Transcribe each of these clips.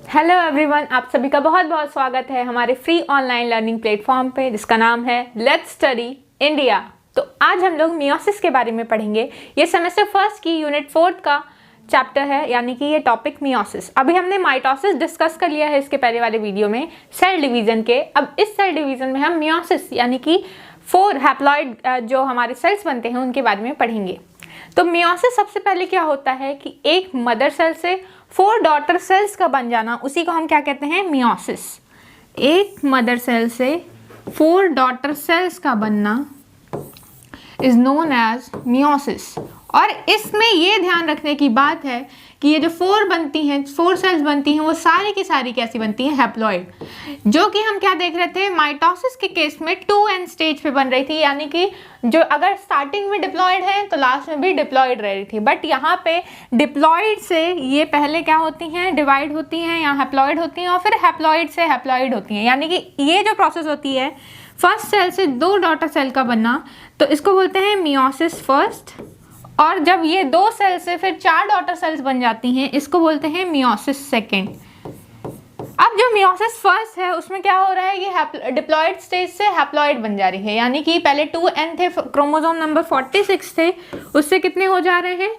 Hello everyone, आप सभी का बहुत बहुत स्वागत है हमारे फ्री ऑनलाइन लर्निंग प्लेटफॉर्म पे जिसका नाम है लेट्स स्टडी इंडिया। तो आज हम लोग मियोसिस के बारे में पढ़ेंगे। ये सेमेस्टर फर्स्ट की यूनिट 4 का चैप्टर है, यानी कि ये टॉपिक मियोसिस। अभी हमने माइटोसिस डिस्कस कर लिया है इसके पहले वाले वीडियो में सेल डिवीजन के। अब इस सेल डिवीजन में हम मियोसिस यानी कि 4 हैप्लॉइड जो हमारे सेल्स बनते हैं उनके बारे में पढ़ेंगे। तो मियोसिस सबसे पहले क्या होता है कि एक मदर सेल से 4 डॉटर सेल्स का बन जाना, उसी को हम क्या कहते हैं, मियोसिस। एक मदर सेल से 4 डॉटर सेल्स का बनना इज नोन एज मियोसिस। और इसमें ये ध्यान रखने की बात है कि ये जो 4 सेल्स बनती हैं वो सारी की सारी कैसी बनती हैं, हैप्लॉइड। जो कि हम क्या देख रहे थे, माइटोसिस के केस में 2n स्टेज पे बन रही थी, यानी कि जो अगर स्टार्टिंग में डिप्लॉयड है तो लास्ट में भी डिप्लॉयड रह रही थी। बट यहाँ पे डिप्लॉयड से ये पहले क्या होती हैं, डिवाइड होती हैं या हैप्लॉइड होती हैं, और फिर हैप्लॉइड से हैप्लॉइड होती हैं। यानी कि ये जो प्रोसेस होती है फर्स्ट सेल से 2 डॉटर सेल का बनना, तो इसको बोलते हैं मियोसिस फर्स्ट। और जब ये 2 सेल से फिर 4 डॉटर सेल्स बन जाती हैं, इसको बोलते हैं मियोसिस सेकेंड। अब जो मियोसिस फर्स्ट है उसमें क्या हो रहा है, ये डिप्लॉयड स्टेज से हैप्लॉइड बन जा रही है। यानी कि पहले 2n थे, क्रोमोसोम नंबर 46 थे, उससे कितने हो जा रहे हैं,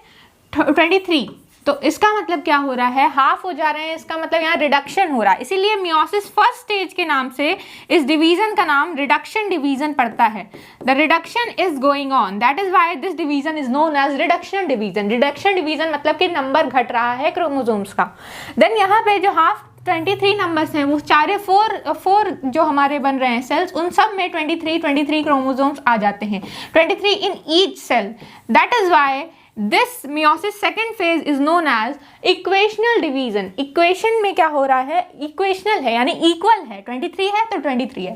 23। तो इसका मतलब क्या हो रहा है, हाफ हो जा रहे हैं। इसका मतलब यहाँ रिडक्शन हो रहा है। इसीलिए मियोसिस फर्स्ट स्टेज के नाम से इस डिवीजन का नाम रिडक्शन डिवीजन पड़ता है। The reduction is going on, that is why this division is known as reduction division. Reduction division मतलब कि नंबर घट रहा है क्रोमोसोम्स का। देन यहाँ पे जो हाफ 23 नंबर्स हैं, वो चारे 4 जो हमारे बन रहे हैं सेल्स, उन सब में 23 क्रोमोसोम्स आ जाते हैं, 23 in each cell. That is why this meiosis second phase is known as equational division. Equation में क्या हो रहा है, इक्वेशनल है यानी इक्वल है, 23 है तो 23 है।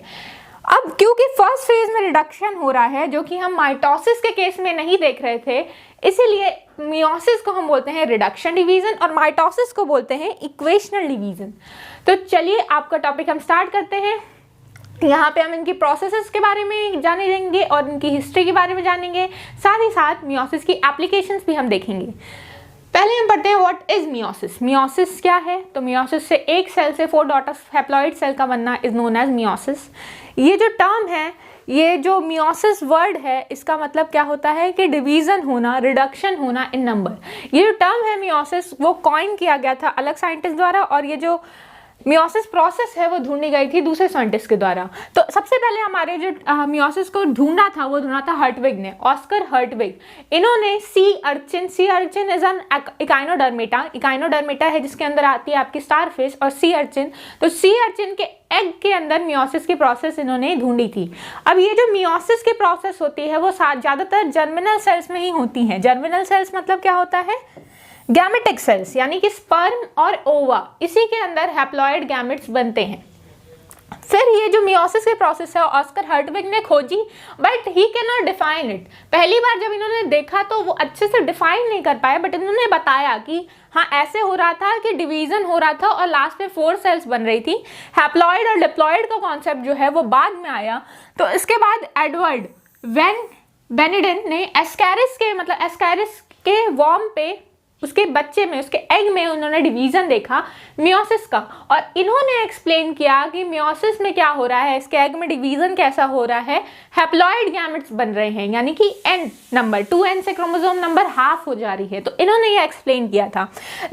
अब क्योंकि फर्स्ट फेज में रिडक्शन हो रहा है, जो कि हम माइटोसिस के केस में नहीं देख रहे थे, इसीलिए मियोसिस को हम बोलते हैं रिडक्शन डिवीजन और माइटोसिस को बोलते हैं इक्वेशनल डिवीजन। तो चलिए आपका टॉपिक हम स्टार्ट करते हैं। यहाँ पे हम इनकी प्रोसेसेस के बारे में जाने देंगे और इनकी हिस्ट्री के बारे में जानेंगे, साथ ही साथ मियोसिस की एप्लीकेशंस भी हम देखेंगे। पहले हम पढ़ते हैं व्हाट इज मियोसिस। मियोसिस क्या है, तो मियोसिस से एक सेल से 4 डॉटर हैप्लॉइड सेल का बनना इज नोन एज मियोसिस। ये जो टर्म है, ये जो मियोसिस वर्ड है, इसका मतलब क्या होता है कि डिवीजन होना, रिडक्शन होना इन नंबर। ये जो टर्म है मियोसिस, वो कॉइन किया गया था अलग साइंटिस्ट द्वारा, और ये जो मियोसिस प्रोसेस है वो ढूंढी गई थी दूसरे साइंटिस्ट के द्वारा। तो सबसे पहले हमारे जो मियोसिस को ढूंढा था वो ढूंढा था हर्टविग ने, ऑस्कर हर्टविग। इन्होंने sea urchin is an Echinodermata. Echinodermata है जिसके अंदर आती है आपकी स्टारफिश, और सी अर्चिन, तो सी अर्चिन के एग के अंदर मियोसिस की प्रोसेस इन्होंने ढूंढी थी। अब ये जो मियोसिस की प्रोसेस होती है वो ज़्यादातर जर्मिनल सेल्स में ही होती हैं। जर्मिनल सेल्स मतलब क्या होता है, गैमेटिक सेल्स, यानी कि स्पर्म और ओवा, इसी के अंदर हैप्लॉइड गैमेट्स बनते हैं। फिर ये जो मियोसिस की प्रोसेस है ऑस्कर हर्टविग ने खोजी, but he can not define it. पहली बार जब इन्होंने देखा तो वो अच्छे से डिफाइन नहीं कर पाए, बट इन्होंने बताया कि हाँ ऐसे हो रहा था कि डिवीजन हो रहा था और लास्ट में 4 सेल्स बन रही थी। हैप्लॉइड और डिप्लॉइड का कॉन्सेप्ट जो है वो बाद में आया। तो इसके बाद एडवर्ड बेनेडिन ने एस्कैरिस के वॉर्म पे, उसके बच्चे में, उसके एग में उन्होंने डिवीजन देखा मियोसिस का, और इन्होंने एक्सप्लेन किया कि मियोसिस में क्या हो रहा है, इसके एग में डिवीजन कैसा हो रहा है, हैप्लॉइड गैमेट्स बन रहे हैं, यानी कि n नंबर 2n से क्रोमोसोम नंबर हाफ हो जा रही है। तो इन्होंने ये एक्सप्लेन किया था।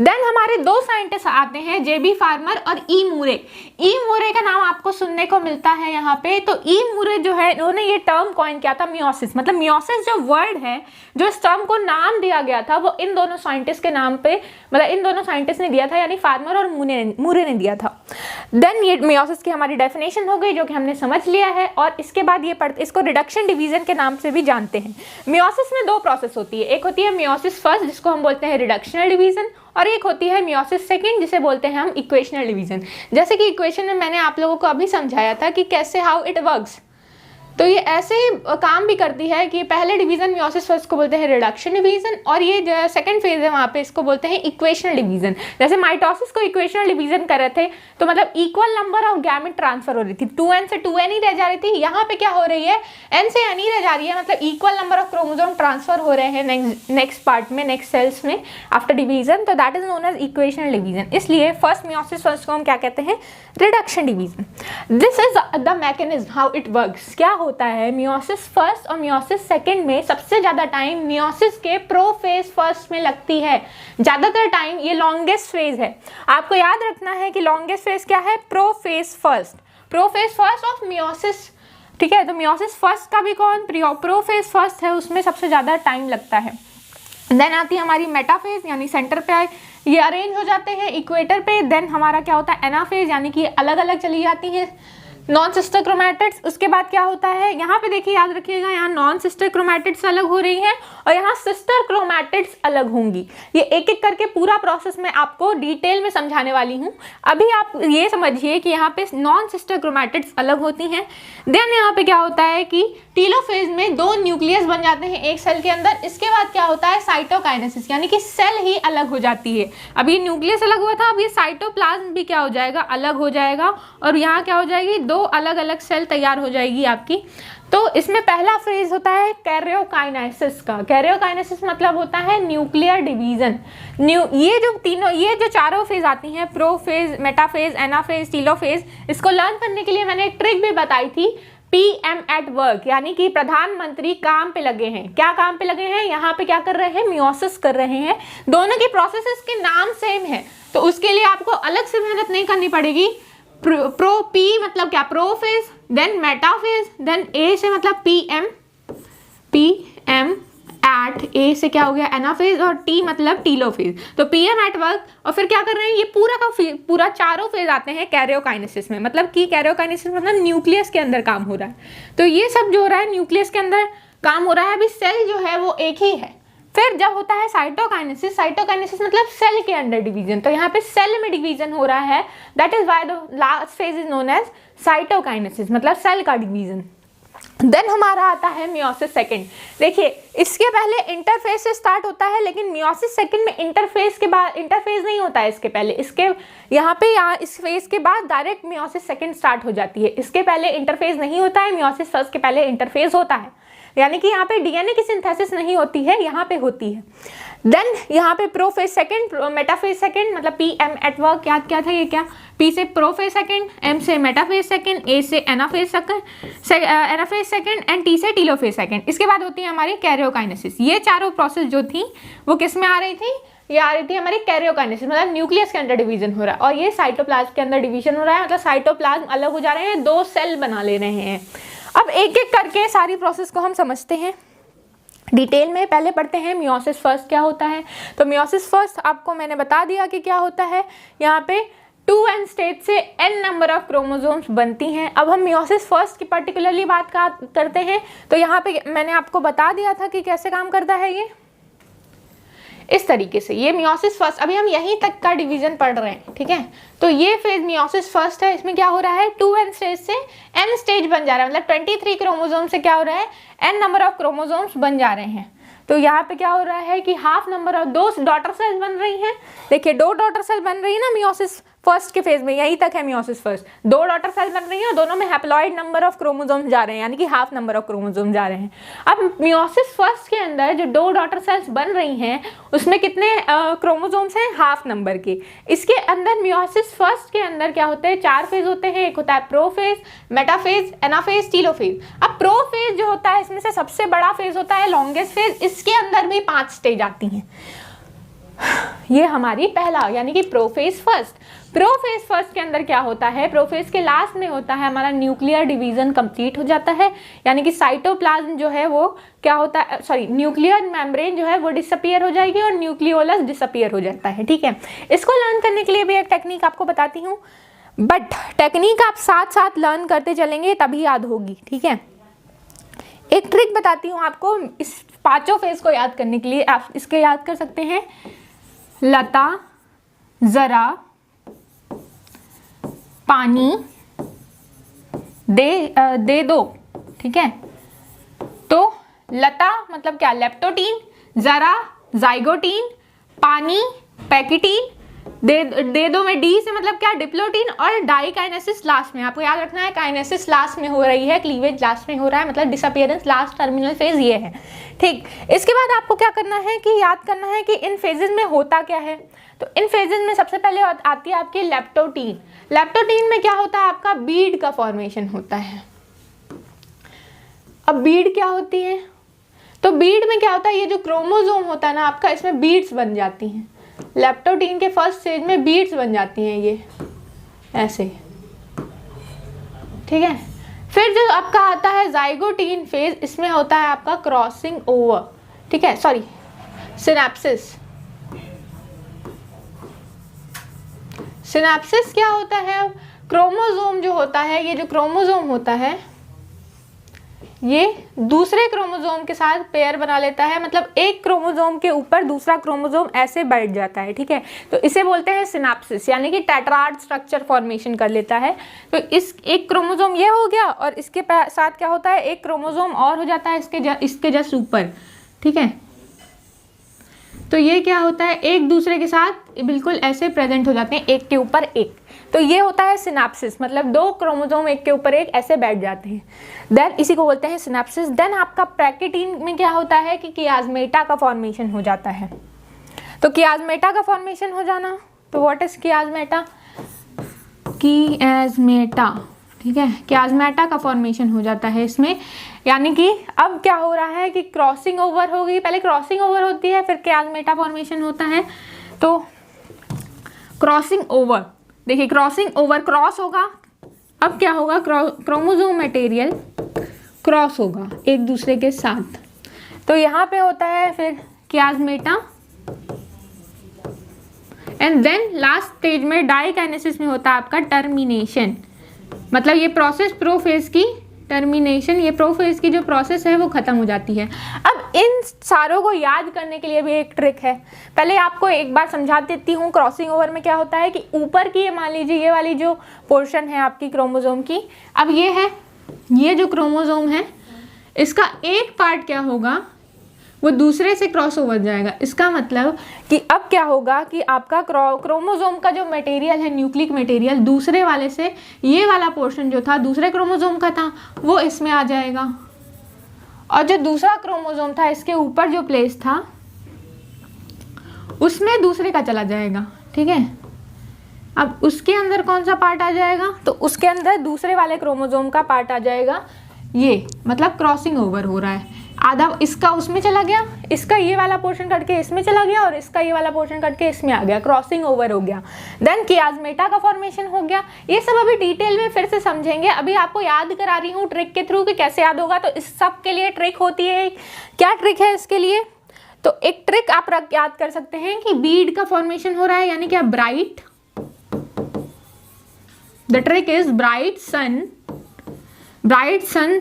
देन हमारे 2 साइंटिस्ट आते हैं, जेबी फार्मर और ई मूरे। ई मूरे का नाम आपको सुनने को मिलता है यहाँ पे। तो ई मूरे जो है, इन्होंने ये टर्म कॉइन किया था मियोसिस। मतलब मियोसिस जो वर्ड है, जो इस टर्म को नाम दिया गया था, वो इन दोनों साइंटिस्ट के नाम पे, मतलब इन दोनों साइंटिस्ट ने दिया था, यानी फार्मर और मूरे ने दिया था। देन ये मियोसिस की हमारी डेफिनेशन हो गई, जो कि हमने समझ लिया है। और इसके बाद ये इसको रिडक्शन डिवीजन के नाम से भी जानते हैं। मियोसिस में 2 प्रोसेस होती है, एक होती है मियोसिस फर्स्ट जिसको हम बोलते हैं रिडक्शनल डिवीजन, और एक होती है मियोसिस सेकेंड जिसे बोलते हैं हम इक्वेशनल डिवीजन। जैसे कि इक्वेशन में मैंने आप लोगों को अभी समझाया था कि कैसे हाउ इट वर्क्स। तो ये ऐसे काम भी करती है कि पहले डिवीजन मियोसिस फर्स्ट को बोलते हैं रिडक्शन डिवीजन, और ये जो सेकंड फेज है वहाँ पे इसको बोलते हैं इक्वेशनल डिवीजन। जैसे माइटोसिस को इक्वेशनल डिवीजन कर रहे थे तो मतलब equal number of gamete transfer हो रही थी, 2n से 2n ही रह जा रही थी। यहाँ पे क्या हो रही है, n से n ही रह जा रही है, मतलब equal number of chromosome transfer हो रहे हैं नेक्स्ट पार्ट में, नेक्स्ट सेल्स में आफ्टर डिवीजन। तो that is known as equational division. इसलिए फर्स्ट मियोसिस फर्स्ट को हम क्या कहते हैं, reduction division. This is the mechanism how it works. क्या होता है, मियोसिस फर्स्ट और मियोसिस सेकंड में सबसे ज्यादा टाइम मियोसिस के प्रोफेज फर्स्ट में लगती है। ज्यादातर टाइम ये लॉन्गेस्ट फेज है। आपको याद रखना है कि लॉन्गेस्ट फेज क्या है, prophase first, prophase first of meiosis. ठीक है, तो मियोसिस फर्स्ट का भी कौन, प्रोफेज फर्स्ट है, उसमें सबसे ज्यादा टाइम लगता है। देन आती है हमारी मेटाफेज, यानी सेंटर पे ये अरेंज हो जाते हैं इक्वेटर पे। देन हमारा क्या होता है, एनाफेज, यानी कि अलग अलग चली जाती हैं नॉन सिस्टर क्रोमैटिड्स। उसके बाद क्या होता है, यहाँ पे देखिए याद रखिएगा, यहाँ नॉन सिस्टर क्रोमैटिड्स अलग हो रही हैं और यहाँ सिस्टर क्रोमैटिड्स अलग होंगी। ये एक एक करके पूरा प्रोसेस मैं आपको डिटेल में समझाने वाली हूँ। अभी आप ये समझिए कि यहाँ पे नॉन सिस्टर क्रोमैटिड्स अलग होती हैं। देन यहाँ पे क्या होता है कि टीलोफेज में 2 न्यूक्लियस बन जाते हैं एक सेल के अंदर। इसके बाद क्या होता है, साइटोकाइनेसिस, यानी कि सेल ही अलग हो जाती है। अब ये न्यूक्लियस अलग हुआ था, अब ये साइटोप्लाज्म भी क्या हो जाएगा, अलग हो जाएगा, और यहाँ क्या हो जाएगी, 2 अलग अलग सेल तैयार हो जाएगी आपकी। तो इसमें पहला फेज होता है कैरियोकाइनेसिस का। कैरियोकाइनेसिस मतलब होता है न्यूक्लियर डिवीजन। ये जो चारों फेज आती हैं, प्रोफेज, मेटाफेज, एनाफेज, टीलोफेज, इसको लर्न करने के लिए मैंने एक ट्रिक भी बताई थी, PM एट वर्क, यानी कि प्रधानमंत्री काम पे लगे हैं। क्या काम पे लगे हैं, यहाँ पे क्या कर रहे हैं, मियोसिस कर रहे हैं। दोनों के प्रोसेसेस के नाम सेम है, तो उसके लिए आपको अलग से मेहनत नहीं करनी पड़ेगी। पी मतलब क्या, प्रोफेज, देन मेटाफेज, देन ए से मतलब PM एट, ए से क्या हो गया, एनाफेज, और टी मतलब टीलोफेज। तो PM एट वर्क, और फिर क्या कर रहे हैं, ये पूरा का पूरा चारों फेज आते हैं कैरियोकाइनेसिस में। मतलब कि कैरियोकाइनेसिस मतलब न्यूक्लियस के अंदर काम हो रहा है। तो ये सब जो हो रहा है न्यूक्लियस के अंदर काम हो रहा है। अभी सेल जो है वो एक ही है। फिर जब होता है साइटोकाइनेसिस, साइटोकाइनेसिस मतलब सेल के अंदर डिवीजन। तो यहाँ पे सेल में डिवीजन हो रहा है, that is why the last phase is known as cytokinesis, मतलब सेल का डिवीजन। देन हमारा आता है मियोसिस सेकंड। देखिए इसके पहले इंटरफेज से स्टार्ट होता है, लेकिन मियोसिस सेकंड में इंटरफेज के बाद, इंटरफेज नहीं होता है इसके पहले, इसके यहाँ इस फेज के बाद डायरेक्ट मियोसिस सेकंड स्टार्ट हो जाती है। इसके पहले इंटरफेज नहीं होता है, मियोसिस फर्स्ट के पहले इंटरफेज होता है, यानी कि यहाँ पे DNA की सिंथेसिस नहीं होती है, यहाँ पे होती है। देन यहाँ पे प्रोफेज सेकंड, मेटाफेज सेकंड, मतलब PM एट वर्क, याद क्या था ये, क्या P से प्रोफेज सेकंड, M से मेटाफेज सेकंड, A से एनाफेज सेकंड एंड T से टीलोफेज सेकंड। इसके बाद होती है हमारी कैरियोकाइनेसिस। ये चारों प्रोसेस जो थी वो किस में आ रही थी, ये आ रही थी हमारी कैरियोकाइनेसिस, मतलब न्यूक्लियस के अंदर डिवीजन हो रहा है, और ये साइटोप्लाज्म के अंदर डिवीजन हो रहा है, मतलब साइटोप्लाज्म अलग हो जा रहे हैं, 2 सेल बना ले रहे हैं। अब एक एक करके सारी प्रोसेस को हम समझते हैं डिटेल में। पहले पढ़ते हैं मियोसिस फर्स्ट क्या होता है। तो मियोसिस फर्स्ट आपको मैंने बता दिया कि क्या होता है। यहाँ पे 2n स्टेज से n नंबर ऑफ क्रोमोसोम्स बनती हैं। अब हम मियोसिस फर्स्ट की पर्टिकुलरली बात करते हैं। तो यहाँ पे मैंने आपको बता दिया था कि कैसे काम करता है ये, इस तरीके से। ये मियोसिस फर्स्ट, अभी हम यहीं तक का डिवीजन पढ़ रहे हैं, ठीक है। तो ये फेज मियोसिस फर्स्ट है। इसमें क्या हो रहा है, 2n स्टेज से n स्टेज बन जा रहा है, मतलब 23 क्रोमोसोम से क्या हो रहा है, n नंबर ऑफ क्रोमोसोम्स बन जा रहे हैं। तो यहाँ पे क्या हो रहा है कि half number of 2 daughter cells बन रही हैं। देखिए 2 डॉटर सेल बन रही है ना मियोसिस फर्स्ट के फेज में, यहीं तक है मियोसिस फर्स्ट। 2 डॉटर सेल बन रही हैं और दोनों में हैप्लॉइड नंबर ऑफ क्रोमोसोम्स जा रहे हैं, यानी कि हाफ नंबर ऑफ क्रोमोसोम जा रहे हैं। अब मियोसिस फर्स्ट के अंदर जो 2 डॉटर सेल्स बन रही हैं उसमें कितने क्रोमोसोम्स हैं, हाफ नंबर के। इसके अंदर मियोसिस फर्स्ट के अंदर क्या होते हैं, 4 फेज होते हैं। एक होता है प्रोफेज, मेटाफेज, एनाफेज, टीलोफेज। अब प्रोफेज जो होता है इसमें से सबसे बड़ा फेज होता है लॉन्गेस्ट फेज, इसके अंदर भी 5 स्टेज आती हैं। ये हमारी पहला, यानी कि प्रोफेज फर्स्ट। प्रोफेज फर्स्ट के अंदर क्या होता है, प्रोफेज के लास्ट में होता है हमारा न्यूक्लियर डिवीजन कंप्लीट हो जाता है, यानी कि साइटोप्लाज्म जो है वो क्या होता है, सॉरी न्यूक्लियर मेम्ब्रेन जो है वो डिसअपियर हो जाएगी और न्यूक्लियोलस डिसअपियर हो जाता है, ठीक है। इसको लर्न करने के लिए भी एक टेक्निक आपको बताती हूँ, बट टेक्निक आप साथ साथ लर्न करते चलेंगे तभी याद होगी, ठीक है। एक ट्रिक बताती हूँ आपको इस 5 फेज को याद करने के लिए। आप इसके याद कर सकते हैं, लता जरा पानी दे दो, ठीक है। तो लता मतलब क्या, लेप्टोटीन, जरा, जाइगोटीन, पानी, पैकिटीन, दे दो में डी से मतलब क्या, डिप्लोटीन, और डाइकाइनेसिस लास्ट में। आपको याद रखना है काइनेसिस लास्ट में हो रही है, क्लीवेज लास्ट में हो रहा है, मतलब डिसअपियरेंस लास्ट टर्मिनल फेज ये है। ठीक, इसके बाद आपको क्या करना है कि याद करना है कि इन फेजेस में होता क्या है। तो इन फेजेस में सबसे पहले आती है आपकी लेप्टोटीन। लेप्टोटीन में क्या होता है, आपका बीड का फॉर्मेशन होता है। अब बीड क्या होती है, तो बीड में क्या होता है, ये जो क्रोमोसोम होता है ना आपका, इसमें बीड्स बन जाती हैं। लेप्टोटीन के फर्स्ट स्टेज में बीड्स बन जाती हैं ये ऐसे, ठीक है। फिर जो आपका आता है जाइगोटीन फेज, इसमें होता है आपका क्रॉसिंग ओवर, ठीक है, सॉरी सिनेप्सिस। सिनेप्सिस क्या होता है, क्रोमोसोम जो होता है, ये जो क्रोमोसोम होता है ये दूसरे क्रोमोसोम के साथ पेयर बना लेता है, मतलब एक क्रोमोसोम के ऊपर दूसरा क्रोमोसोम ऐसे बैठ जाता है, ठीक है। तो इसे बोलते हैं सिनेप्सिस, यानी कि टेट्राड स्ट्रक्चर फॉर्मेशन कर लेता है। तो इस एक क्रोमोसोम ये हो गया, और इसके साथ क्या होता है, एक क्रोमोसोम और हो जाता है इसके जस्ट ऊपर, ठीक है। तो ये क्या होता है, एक दूसरे के साथ बिल्कुल ऐसे प्रेजेंट हो जाते हैं, एक के ऊपर एक। तो ये होता है सिनेप्सिस, मतलब दो क्रोमोसोम एक के ऊपर एक ऐसे बैठ जाते हैं, देन इसी को बोलते हैं सिनेप्सिस। देन आपका पैकिटीन में क्या होता है कि कियास्मेटा का फॉर्मेशन हो जाता है। तो कियास्मेटा का फॉर्मेशन हो जाना, तो व्हाट इज कियास्मेटा, कियास्मेटा, ठीक है, कियास्मेटा का फॉर्मेशन हो जाता है इसमें। यानी कि अब क्या हो रहा है कि क्रॉसिंग ओवर होगी, पहले क्रॉसिंग ओवर होती है फिर कियास्मेटा फॉर्मेशन होता है। तो क्रॉसिंग ओवर, देखिए क्रॉसिंग ओवर, क्रॉस होगा, अब क्या होगा, क्रोमोसोम मटेरियल क्रॉस होगा एक दूसरे के साथ। तो यहाँ पे होता है फिर कियास्मेटा, एंड देन लास्ट स्टेज में डाइकाइनेसिस में होता है आपका टर्मिनेशन, मतलब ये प्रोसेस प्रोफेज की टर्मिनेशन, ये प्रोफेज की जो प्रोसेस है वो खत्म हो जाती है। अब इन सारों को याद करने के लिए भी एक ट्रिक है, पहले आपको एक बार समझा देती हूँ। क्रॉसिंग ओवर में क्या होता है कि ऊपर की ये मान लीजिए ये वाली जो पोर्शन है आपकी क्रोमोसोम की, अब ये है, ये जो क्रोमोसोम है इसका एक पार्ट क्या होगा, वो दूसरे से क्रॉस ओवर जाएगा। इसका मतलब कि अब क्या होगा कि आपका क्रोमोसोम का जो मटेरियल है, न्यूक्लिक मटेरियल, दूसरे वाले से ये वाला पोर्शन जो था दूसरे क्रोमोसोम का था वो इसमें आ जाएगा, और जो दूसरा क्रोमोसोम था इसके ऊपर जो प्लेस था उसमें दूसरे का चला जाएगा, ठीक है। अब उसके अंदर कौन सा पार्ट आ जाएगा, तो उसके अंदर दूसरे वाले क्रोमोसोम का पार्ट आ जाएगा, ये मतलब क्रॉसिंग ओवर हो रहा है। आधा इसका उसमें चला गया, इसका ये वाला पोर्शन कट के इसमें चला गया, और इसका ये वाला पोर्शन कट के इसमें आ गया, क्रॉसिंग ओवर हो गया। देन कियास्मेटा का फॉर्मेशन हो गया। ये सब अभी डिटेल में फिर से समझेंगे, अभी आपको याद करा रही हूँ ट्रिक के थ्रू कि कैसे याद होगा। तो इस सब के लिए ट्रिक होती है, क्या ट्रिक है इसके लिए, तो एक ट्रिक आप याद कर सकते हैं कि बीड का फॉर्मेशन हो रहा है, यानी क्या, bright, the trick is bright sun, bright sun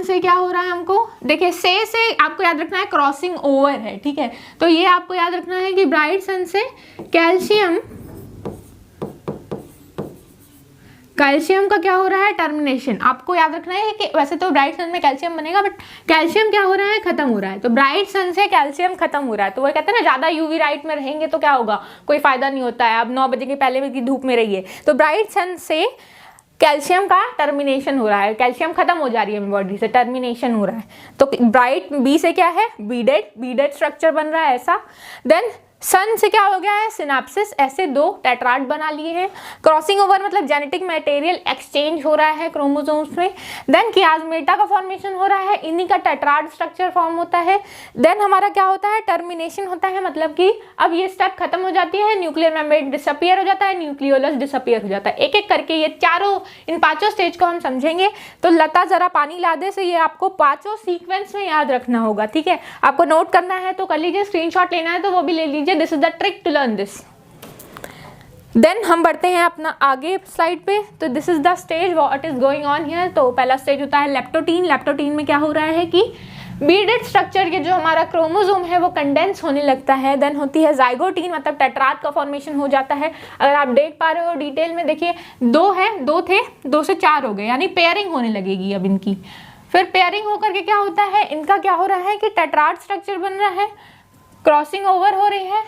से क्या हो रहा है हमको, देखिए से आपको याद रखना है क्रॉसिंग ओवर है, ठीक है। तो ये आपको याद रखना है कि ब्राइट सन से कैल्शियम का क्या हो रहा है, टर्मिनेशन। आपको याद रखना है कि वैसे तो ब्राइट सन में कैल्शियम बनेगा, बट कैल्शियम क्या हो रहा है, खत्म हो रहा है। तो ब्राइट सन से कैल्शियम खत्म हो रहा है, तो वो कहते हैं ना ज्यादा यूवी लाइट में रहेंगे तो क्या होगा, कोई फायदा नहीं होता है, अब 9 बजे के पहले की धूप में रहिए। तो ब्राइट सन से कैल्शियम का टर्मिनेशन हो रहा है, कैल्शियम खत्म हो जा रही है बॉडी से, टर्मिनेशन हो रहा है। तो ब्राइट बी से क्या है, बीडेड स्ट्रक्चर बन रहा है ऐसा। देन सन से क्या हो गया है, सिनेप्सिस, ऐसे दो टेट्राड बना लिए हैं। क्रॉसिंग ओवर मतलब जेनेटिक मटेरियल एक्सचेंज हो रहा है क्रोमोसोम्स में। देन कियास्मेटा का फॉर्मेशन हो रहा है, इन्हीं का टेट्राड स्ट्रक्चर फॉर्म होता है। देन हमारा क्या होता है, टर्मिनेशन होता है, मतलब कि अब ये स्टेप खत्म हो जाती है, न्यूक्लियर मेम्ब्रेन डिसअपियर हो जाता है, न्यूक्लियोलस डिसअपियर हो जाता है। एक एक करके ये चारों, इन 5 स्टेज को हम समझेंगे। तो लता जरा पानी ला दे से ये आपको 5 सीक्वेंस में याद रखना होगा, ठीक है। आपको नोट करना है तो कर लीजिए, स्क्रीनशॉट लेना है तो वो भी ले लीजिए। This is the trick to learn this. Then हम बढ़ते हैं अपना आगे स्लाइड पे। तो this is the stage what is going on here. तो पहला स्टेज होता है लेप्टोटीन। लेप्टोटीन में क्या हो रहा है कि बीडेड स्ट्रक्चर के जो हमारा क्रोमोसोम है वो कंडेंस होने लगता है, देन होती है जाइगोटीन, मतलब टेट्राड का फॉर्मेशन हो जाता है। अगर आप देख पा रहे हो डिटेल में देखिए, 2 है, 2 थे, 2 से 4 हो गए, यानी पेयरिंग होने लगेगी अब इनकी। फिर पेयरिंग होकर के क्या होता है, इनका क्या हो रहा है कि टेट्राड स्ट्रक्चर बन रहा है, क्रॉसिंग ओवर हो रही है,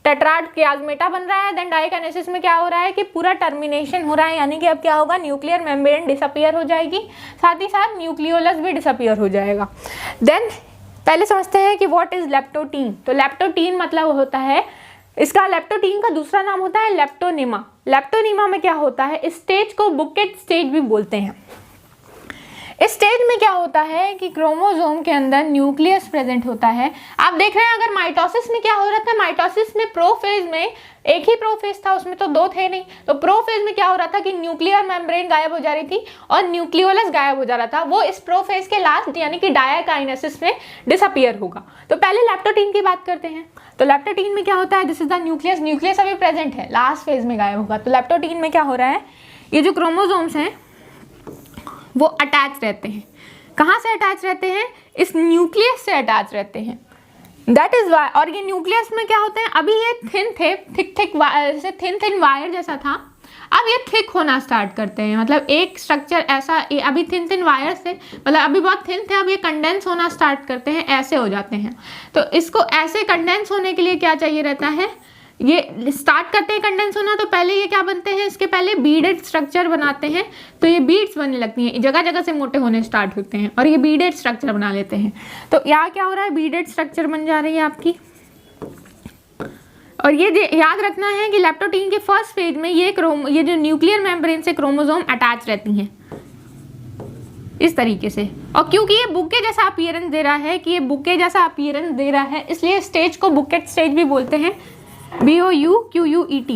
टेट्राड कियाज्मेटा बन रहा है, देन डाइकाइनेसिस में क्या हो रहा है कि पूरा टर्मिनेशन हो रहा है, यानी कि अब क्या होगा, न्यूक्लियर मेम्ब्रेन डिसअपीयर हो जाएगी, साथ ही साथ न्यूक्लियोलस भी डिसअपीयर हो जाएगा। देन पहले समझते हैं कि व्हाट इज लेप्टोटीन। तो लेप्टोटीन मतलब होता है, इसका लेप्टोटीन का दूसरा नाम होता है लेप्टोनिमा। लेप्टोनिमा में क्या होता है, इस स्टेज को बुकेट स्टेज भी बोलते हैं। इस स्टेज में क्या होता है कि क्रोमोसोम के अंदर न्यूक्लियस प्रेजेंट होता है। आप देख रहे हैं अगर माइटोसिस में क्या हो रहा था, माइटोसिस में प्रोफेज में एक ही प्रोफेज था, उसमें तो 2 थे नहीं, तो प्रोफेज में क्या हो रहा था कि न्यूक्लियर मेम्ब्रेन गायब हो जा रही थी और न्यूक्लियोलस गायब हो जा रहा था, वो इस प्रोफेज के लास्ट यानी कि डायकाइनेसिस में डिसअपीयर होगा। तो पहले लेप्टोटीन की बात करते हैं। तो लेप्टोटीन में क्या होता है, this is the nucleus, nucleus अभी प्रेजेंट है, लास्ट फेज में गायब होगा। तो लेप्टोटीन में क्या हो रहा है, ये जो क्रोमोसोम्स हैं वो अटैच रहते हैं। कहाँ से अटैच रहते हैं, इस न्यूक्लियस से अटैच रहते हैं, दैट इज वाई। और ये न्यूक्लियस में क्या होते हैं, अभी ये थिन वायर जैसा था, अब ये थिक होना स्टार्ट करते हैं, मतलब एक स्ट्रक्चर ऐसा, अभी थिन वायर से, मतलब अभी बहुत थिन थे, अब ये कंडेंस होना स्टार्ट करते हैं, ऐसे हो जाते हैं। तो इसको ऐसे कंडेंस होने के लिए क्या चाहिए रहता है, ये स्टार्ट करते हैं कंडेंस होना, तो पहले ये क्या बनते हैं, इसके पहले बीडेड स्ट्रक्चर बनाते हैं, तो ये बीड्स बनने लगती हैं, जगह जगह से मोटे होने स्टार्ट होते हैं और ये बीडेड स्ट्रक्चर बना लेते हैं। तो यहाँ क्या हो रहा है, बीडेड स्ट्रक्चर बन जा रही है आपकी। और ये याद रखना है कि लेप्टोटीन के फर्स्ट फेज में ये जो न्यूक्लियर मेम्ब्रेन से क्रोमोसोम अटैच रहती हैं इस तरीके से। और क्योंकि ये बुके जैसा अपीयरेंस दे रहा है, कि ये बुके जैसा अपीयरेंस दे रहा है, इसलिए स्टेज को बुकेट स्टेज भी बोलते हैं, BOUQUET।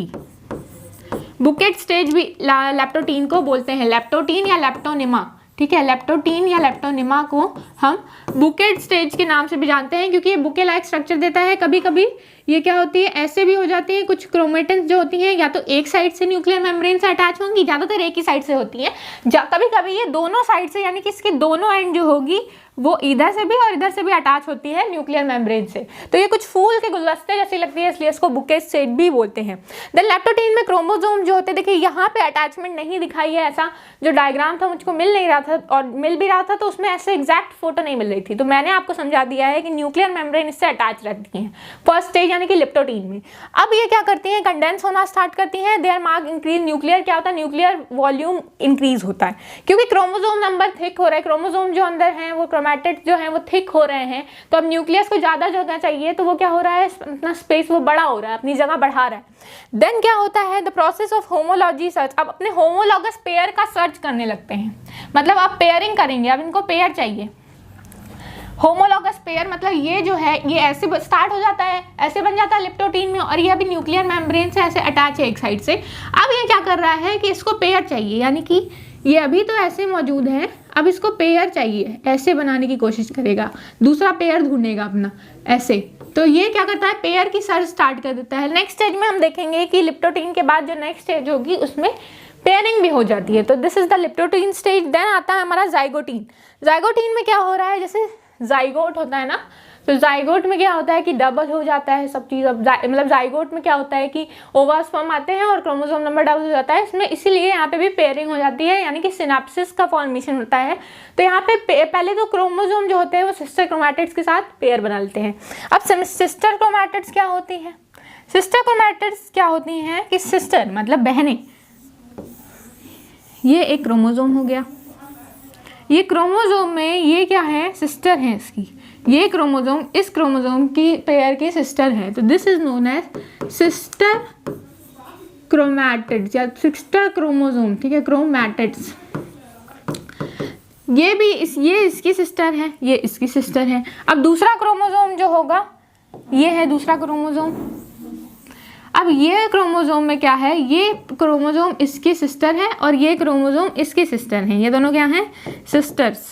बुकेट स्टेज भी लेप्टोटीन को बोलते हैं, लेप्टोटीन या लेप्टोनिमा, ठीक है। लेप्टोटीन या लेप्टोनिमा को हम बुकेट स्टेज के नाम से भी जानते हैं, क्योंकि ये बुके लाइक स्ट्रक्चर देता है। कभी कभी ये क्या होती है, ऐसे भी हो जाती है, कुछ क्रोमेटिन्स जो होती हैं या तो एक साइड से न्यूक्लियर मेम्ब्रेन से अटैच होंगी, ज़्यादातर एक ही साइड से होती हैं, कभी कभी ये दोनों साइड से, यानी कि इसके दोनों एंड जो होगी वो इधर से भी और इधर से भी अटैच होती है न्यूक्लियर मेम्ब्रेन से। तो ये कुछ फूल के गुलदस्ते जैसी लगती है, इसलिए इसको बुके स्टेज भी बोलते हैं। देन लेप्टोटीन में क्रोमोसोम जो होते हैं, देखिए यहाँ पे अटैचमेंट नहीं दिखाई है, ऐसा जो डायग्राम था मुझको मिल नहीं रहा था, और मिल भी रहा था तो उसमें ऐसे एग्जैक्ट फोटो नहीं मिल रही थी, तो मैंने आपको समझा दिया है कि न्यूक्लियर मेम्ब्रेन इससे अटैच रहती है फर्स्ट स्टेज यानी कि लेप्टोटीन में। अब ये क्या करती हैं, कंडेंस होना स्टार्ट करती हैं, देयर मार्क इंक्रीज, न्यूक्लियर क्या होता है, न्यूक्लियर वॉल्यूम इंक्रीज होता है, क्योंकि क्रोमोसोम नंबर थिक हो रहा है, क्रोमोसोम जो अंदर है वो क्रोमैटिड जो है वो थिक हो रहे हैं, तो अब न्यूक्लियस को ज़्यादा जगह चाहिए, तो वो क्या हो रहा है, अपना स्पेस वो बड़ा हो रहा है, अपनी जगह बढ़ा रहा है। देन क्या होता है, the process of homology search, अब अपने होमोलॉगस पेयर का सर्च करने लगते हैं, मतलब आप पेयरिंग करेंगे, अब इनको पेयर चाहिए। होमोलॉगस पेयर मतलब ये जो है ये ऐसे स्टार्ट हो जाता है, ऐसे बन जाता है लेप्टोटीन में, और ये अभी न्यूक्लियर मेम्ब्रेन से ऐसे अटैच है एक साइड से। अब ये क्या कर रहा है कि इसको पेयर चाहिए, यानी कि ये अभी तो ऐसे मौजूद है, अब इसको पेयर चाहिए, ऐसे बनाने की कोशिश करेगा, दूसरा पेयर ढूंढेगा अपना ऐसे। तो ये क्या करता है, पेयर की सर्च स्टार्ट कर देता है। नेक्स्ट स्टेज में हम देखेंगे कि लेप्टोटीन के बाद जो नेक्स्ट स्टेज होगी उसमें पेयरिंग भी हो जाती है। तो this is the leptotene stage. Then आता है हमारा जाइगोटीन। जाइगोटीन में क्या हो रहा है, जैसे जाइगोट होता है ना, तो जाइगोट में क्या होता है कि डबल हो जाता है सब चीज़। अब मतलब जाइगोट में क्या होता है कि ओवा स्पर्म आते हैं और क्रोमोसोम नंबर डबल हो जाता है इसमें, इसीलिए यहाँ पे भी पेयरिंग हो जाती है, यानी कि सिनेप्सिस का फॉर्मेशन होता है। तो यहाँ पे पहले तो क्रोमोसोम जो होते हैं वो सिस्टर क्रोमैटिड्स के साथ पेयर बना लेते हैं। अब सिस्टर क्रोमैटिड्स क्या होती हैं, सिस्टर क्रोमैटिड्स क्या होती हैं कि सिस्टर मतलब बहनें, ये एक क्रोमोसोम हो गया, ये क्रोमोसोम में ये क्या है, सिस्टर है इसकी, ये क्रोमोसोम इस क्रोमोसोम की पेयर की सिस्टर है, तो this is known as sister chromatids या सिस्टर क्रोमोसोम, ठीक है, क्रोमैटिड्स। ये भी ये इसकी सिस्टर है, ये इसकी सिस्टर है। अब दूसरा क्रोमोसोम जो होगा ये है दूसरा क्रोमोसोम। अब ये क्रोमोसोम में क्या है, ये क्रोमोसोम इसकी सिस्टर है और ये क्रोमोसोम इसकी सिस्टर है, ये दोनों क्या हैं, सिस्टर्स।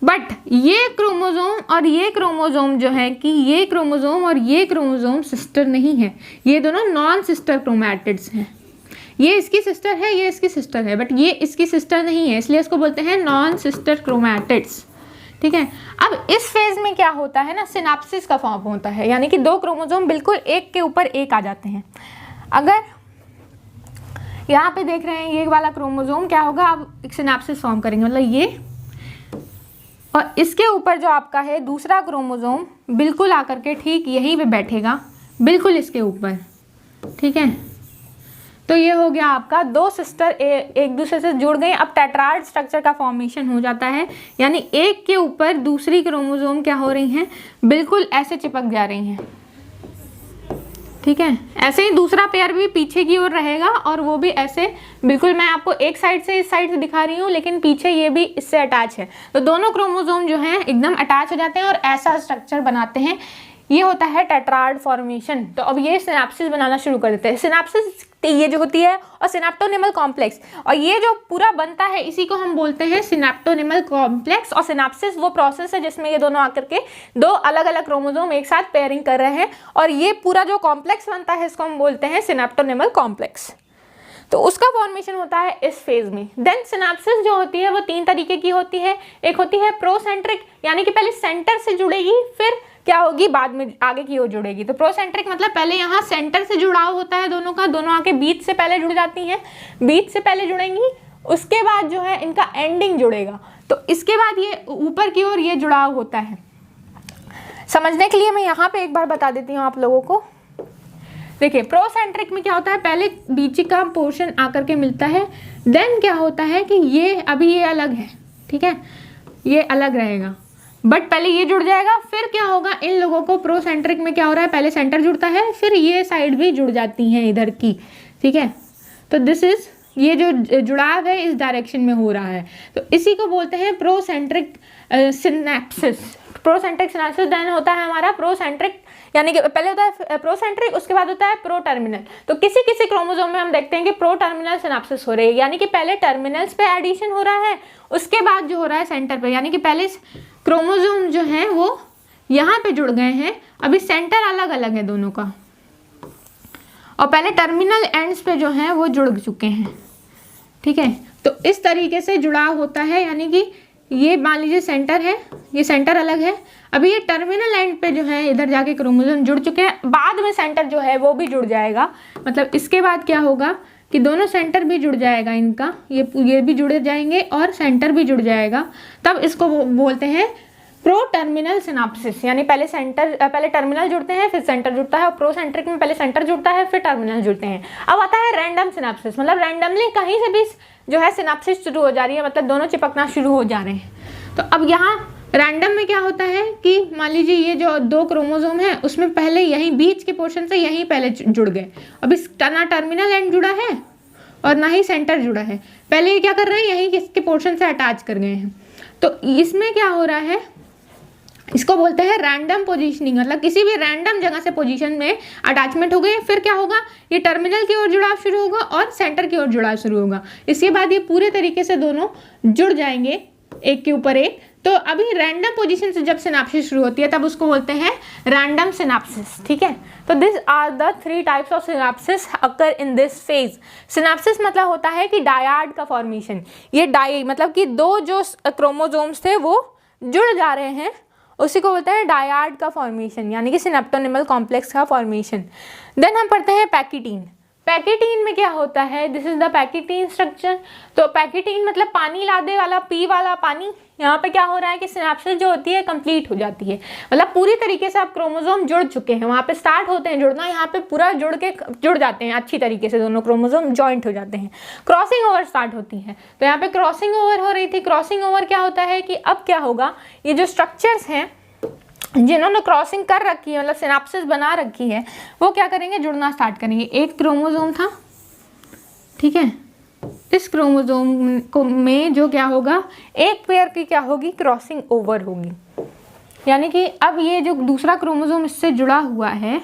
बट ये क्रोमोसोम और ये क्रोमोसोम जो है कि ये क्रोमोसोम और ये क्रोमोसोम सिस्टर नहीं है, ये दोनों नॉन सिस्टर क्रोमैटिड्स हैं। ये इसकी सिस्टर है, ये इसकी सिस्टर है, बट ये इसकी सिस्टर नहीं है, इसलिए इसको बोलते हैं नॉन सिस्टर क्रोमैटिड्स। ठीक है। अब इस फेज में क्या होता है ना, सिनाप्सिस का फॉर्म होता है, यानी कि दो क्रोमोसोम बिल्कुल एक के ऊपर एक आ जाते हैं। अगर यहाँ पे देख रहे हैं ये वाला क्रोमोसोम क्या होगा, अब एक सिनाप्सिस फॉर्म करेंगे, मतलब ये, और इसके ऊपर जो आपका है दूसरा क्रोमोसोम बिल्कुल आकर के ठीक यहीं पे बैठेगा, बिल्कुल इसके ऊपर, ठीक है। तो ये हो गया आपका दो सिस्टर एक दूसरे से जुड़ गए। अब टेट्राड स्ट्रक्चर का फॉर्मेशन हो जाता है, यानी एक के ऊपर दूसरी क्रोमोसोम क्या हो रही हैं, बिल्कुल ऐसे चिपक जा रही हैं, ठीक है। ऐसे ही दूसरा पेयर भी पीछे की ओर रहेगा और वो भी ऐसे बिल्कुल, मैं आपको एक साइड से इस साइड से दिखा रही हूँ, लेकिन पीछे ये भी इससे अटैच है। तो दोनों क्रोमोसोम जो हैं एकदम अटैच हो जाते हैं और ऐसा स्ट्रक्चर बनाते हैं। ये होता है टेट्राड फॉर्मेशन। तो अब ये सिनाप्सिस बनाना शुरू कर देते हैं। सिनाप्सिस ये जो होती है और सिनेप्टोनिमल कॉम्प्लेक्स, और ये जो पूरा बनता है इसी को हम बोलते हैं सिनेप्टोनिमल कॉम्प्लेक्स। और सिनाप्सिस वो प्रोसेस है जिसमें ये दोनों आकर के दो अलग अलग क्रोमोसोम एक साथ पेयरिंग कर रहे हैं, और ये पूरा जो कॉम्प्लेक्स बनता है इसको हम बोलते हैं सिनेप्टोनिमल कॉम्प्लेक्स। तो उसका फॉर्मेशन होता है इस फेज में। देन सिनाप्सिस जो होती है वो तीन तरीके की होती है। एक होती है प्रोसेंट्रिक, यानी कि पहले सेंटर से जुड़ेगी, फिर क्या होगी बाद में आगे की ओर जुड़ेगी। तो प्रोसेंट्रिक मतलब पहले यहाँ सेंटर से जुड़ाव होता है दोनों का, दोनों आके बीच से पहले जुड़ जाती हैं, बीच से पहले जुड़ेंगी, उसके बाद जो है इनका एंडिंग जुड़ेगा। तो इसके बाद ये ऊपर की ओर ये जुड़ाव होता है। समझने के लिए मैं यहाँ पे एक बार बता देती हूँ आप लोगों को। देखिए प्रोसेंट्रिक में क्या होता है, पहले बीच का पोर्शन आकर के मिलता है, देन क्या होता है कि ये अभी ये अलग है, ठीक है, ये अलग रहेगा, बट पहले ये जुड़ जाएगा, फिर क्या होगा इन लोगों को, प्रोसेंट्रिक में क्या हो रहा है, पहले सेंटर जुड़ता है, फिर ये साइड भी जुड़ जाती हैं इधर की, ठीक है। तो दिस इज, ये जो जुड़ाव है इस डायरेक्शन में हो रहा है, तो इसी को बोलते हैं प्रोसेंट्रिक सिनेप्सिस। प्रोसेंट्रिक सिनेप्सिस देन होता है हमारा प्रोसेंट्रिक, यानी कि पहले होता है प्रोसेंट्रिक, उसके बाद होता है प्रो टर्मिनल। तो किसी किसी क्रोमोसोम में हम देखते हैं कि प्रो टर्मिनल सिनेप्सिस हो रही है, यानी कि पहले टर्मिनल्स पे एडिशन हो रहा है, उसके बाद जो हो रहा है सेंटर पे, यानी कि पहले क्रोमोसोम जो है वो यहाँ पे जुड़ गए हैं, अभी सेंटर अलग अलग है दोनों का, और पहले टर्मिनल एंड्स पे जो है वो जुड़ चुके हैं, ठीक है। तो इस तरीके से जुड़ाव होता है, यानी कि ये मान लीजिए सेंटर है, ये सेंटर अलग है, अभी ये टर्मिनल एंड पे जो है इधर जाके क्रोमोसोम जुड़ चुके हैं, बाद में सेंटर जो है वो भी जुड़ जाएगा। मतलब इसके बाद क्या होगा कि दोनों सेंटर भी जुड़ जाएगा इनका, ये भी जुड़ जाएंगे और सेंटर भी जुड़ जाएगा, तब इसको बोलते हैं प्रो टर्मिनल सिनाप्सिस। यानी पहले टर्मिनल जुड़ते हैं फिर सेंटर जुड़ता है, और प्रोसेंट्रिक में पहले सेंटर जुड़ता है फिर टर्मिनल जुड़ते हैं। अब आता है रैंडम सिनाप्सिस, मतलब रैंडमली कहीं से भी जो है सिनाप्सिस शुरू हो जा रही है, मतलब दोनों चिपकना शुरू हो जा रहे हैं। तो अब यहाँ रैंडम में क्या होता है कि मान लीजिए ये जो दो क्रोमोसोम है उसमें पहले यहीं बीच के पोर्शन से यहीं पहले जुड़ गए, अब इस ना टर्मिनल एंड जुड़ा है और ना ही सेंटर जुड़ा है, पहले ये क्या कर रहे हैं यहीं इसके पोर्शन से अटैच कर गए हैं। तो इसमें क्या हो रहा है, इसको बोलते हैं रैंडम पोजीशनिंग, मतलब किसी भी रैंडम जगह से पोजीशन में अटैचमेंट हो गई, फिर क्या होगा ये टर्मिनल की ओर जुड़ाव शुरू होगा और सेंटर की ओर जुड़ाव शुरू होगा, इसके बाद ये पूरे तरीके से दोनों जुड़ जाएंगे एक के ऊपर एक। तो अभी रैंडम पोजीशन से जब सिनाप्सिस शुरू होती है तब उसको बोलते हैं रैंडम सिनाप्सिस, ठीक है। तो this are the 3 types of synapsis occur in this phase. Synapsis मतलब होता है कि डायाड का फॉर्मेशन, ये डाई मतलब कि दो जो क्रोमोसोम्स थे वो जुड़ जा रहे हैं, उसी को बोलते हैं डायाड का फॉर्मेशन, यानी कि सिनेप्टोनिमल कॉम्प्लेक्स का फॉर्मेशन। देन हम पढ़ते हैं पैकिटीन। पैकिटीन में क्या होता है, दिस इज द पैकिटीन स्ट्रक्चर। तो पैकिटीन मतलब पानी लादे वाला, पी वाला पानी। यहाँ पे क्या हो रहा है कि सिनेप्सिस जो होती है कंप्लीट हो जाती है, मतलब पूरी तरीके से अब क्रोमोसोम जुड़ चुके हैं, वहाँ पे स्टार्ट होते हैं जुड़ना, यहाँ पे पूरा जुड़ जाते हैं अच्छी तरीके से, दोनों क्रोमोसोम जॉइंट हो जाते हैं। क्रॉसिंग ओवर स्टार्ट होती है, तो यहाँ पे क्रॉसिंग ओवर हो रही थी। क्रॉसिंग ओवर क्या होता है कि अब क्या होगा, ये जो स्ट्रक्चर्स हैं जिन्होंने क्रॉसिंग कर रखी है, मतलब सिनाप्सिस बना रखी है, वो क्या करेंगे, जुड़ना स्टार्ट करेंगे। एक क्रोमोसोम था, ठीक है, इस क्रोमोसोम को में जो क्या होगा, एक पेयर की क्या होगी, क्रॉसिंग ओवर होगी, यानी कि अब ये जो दूसरा क्रोमोसोम इससे जुड़ा हुआ है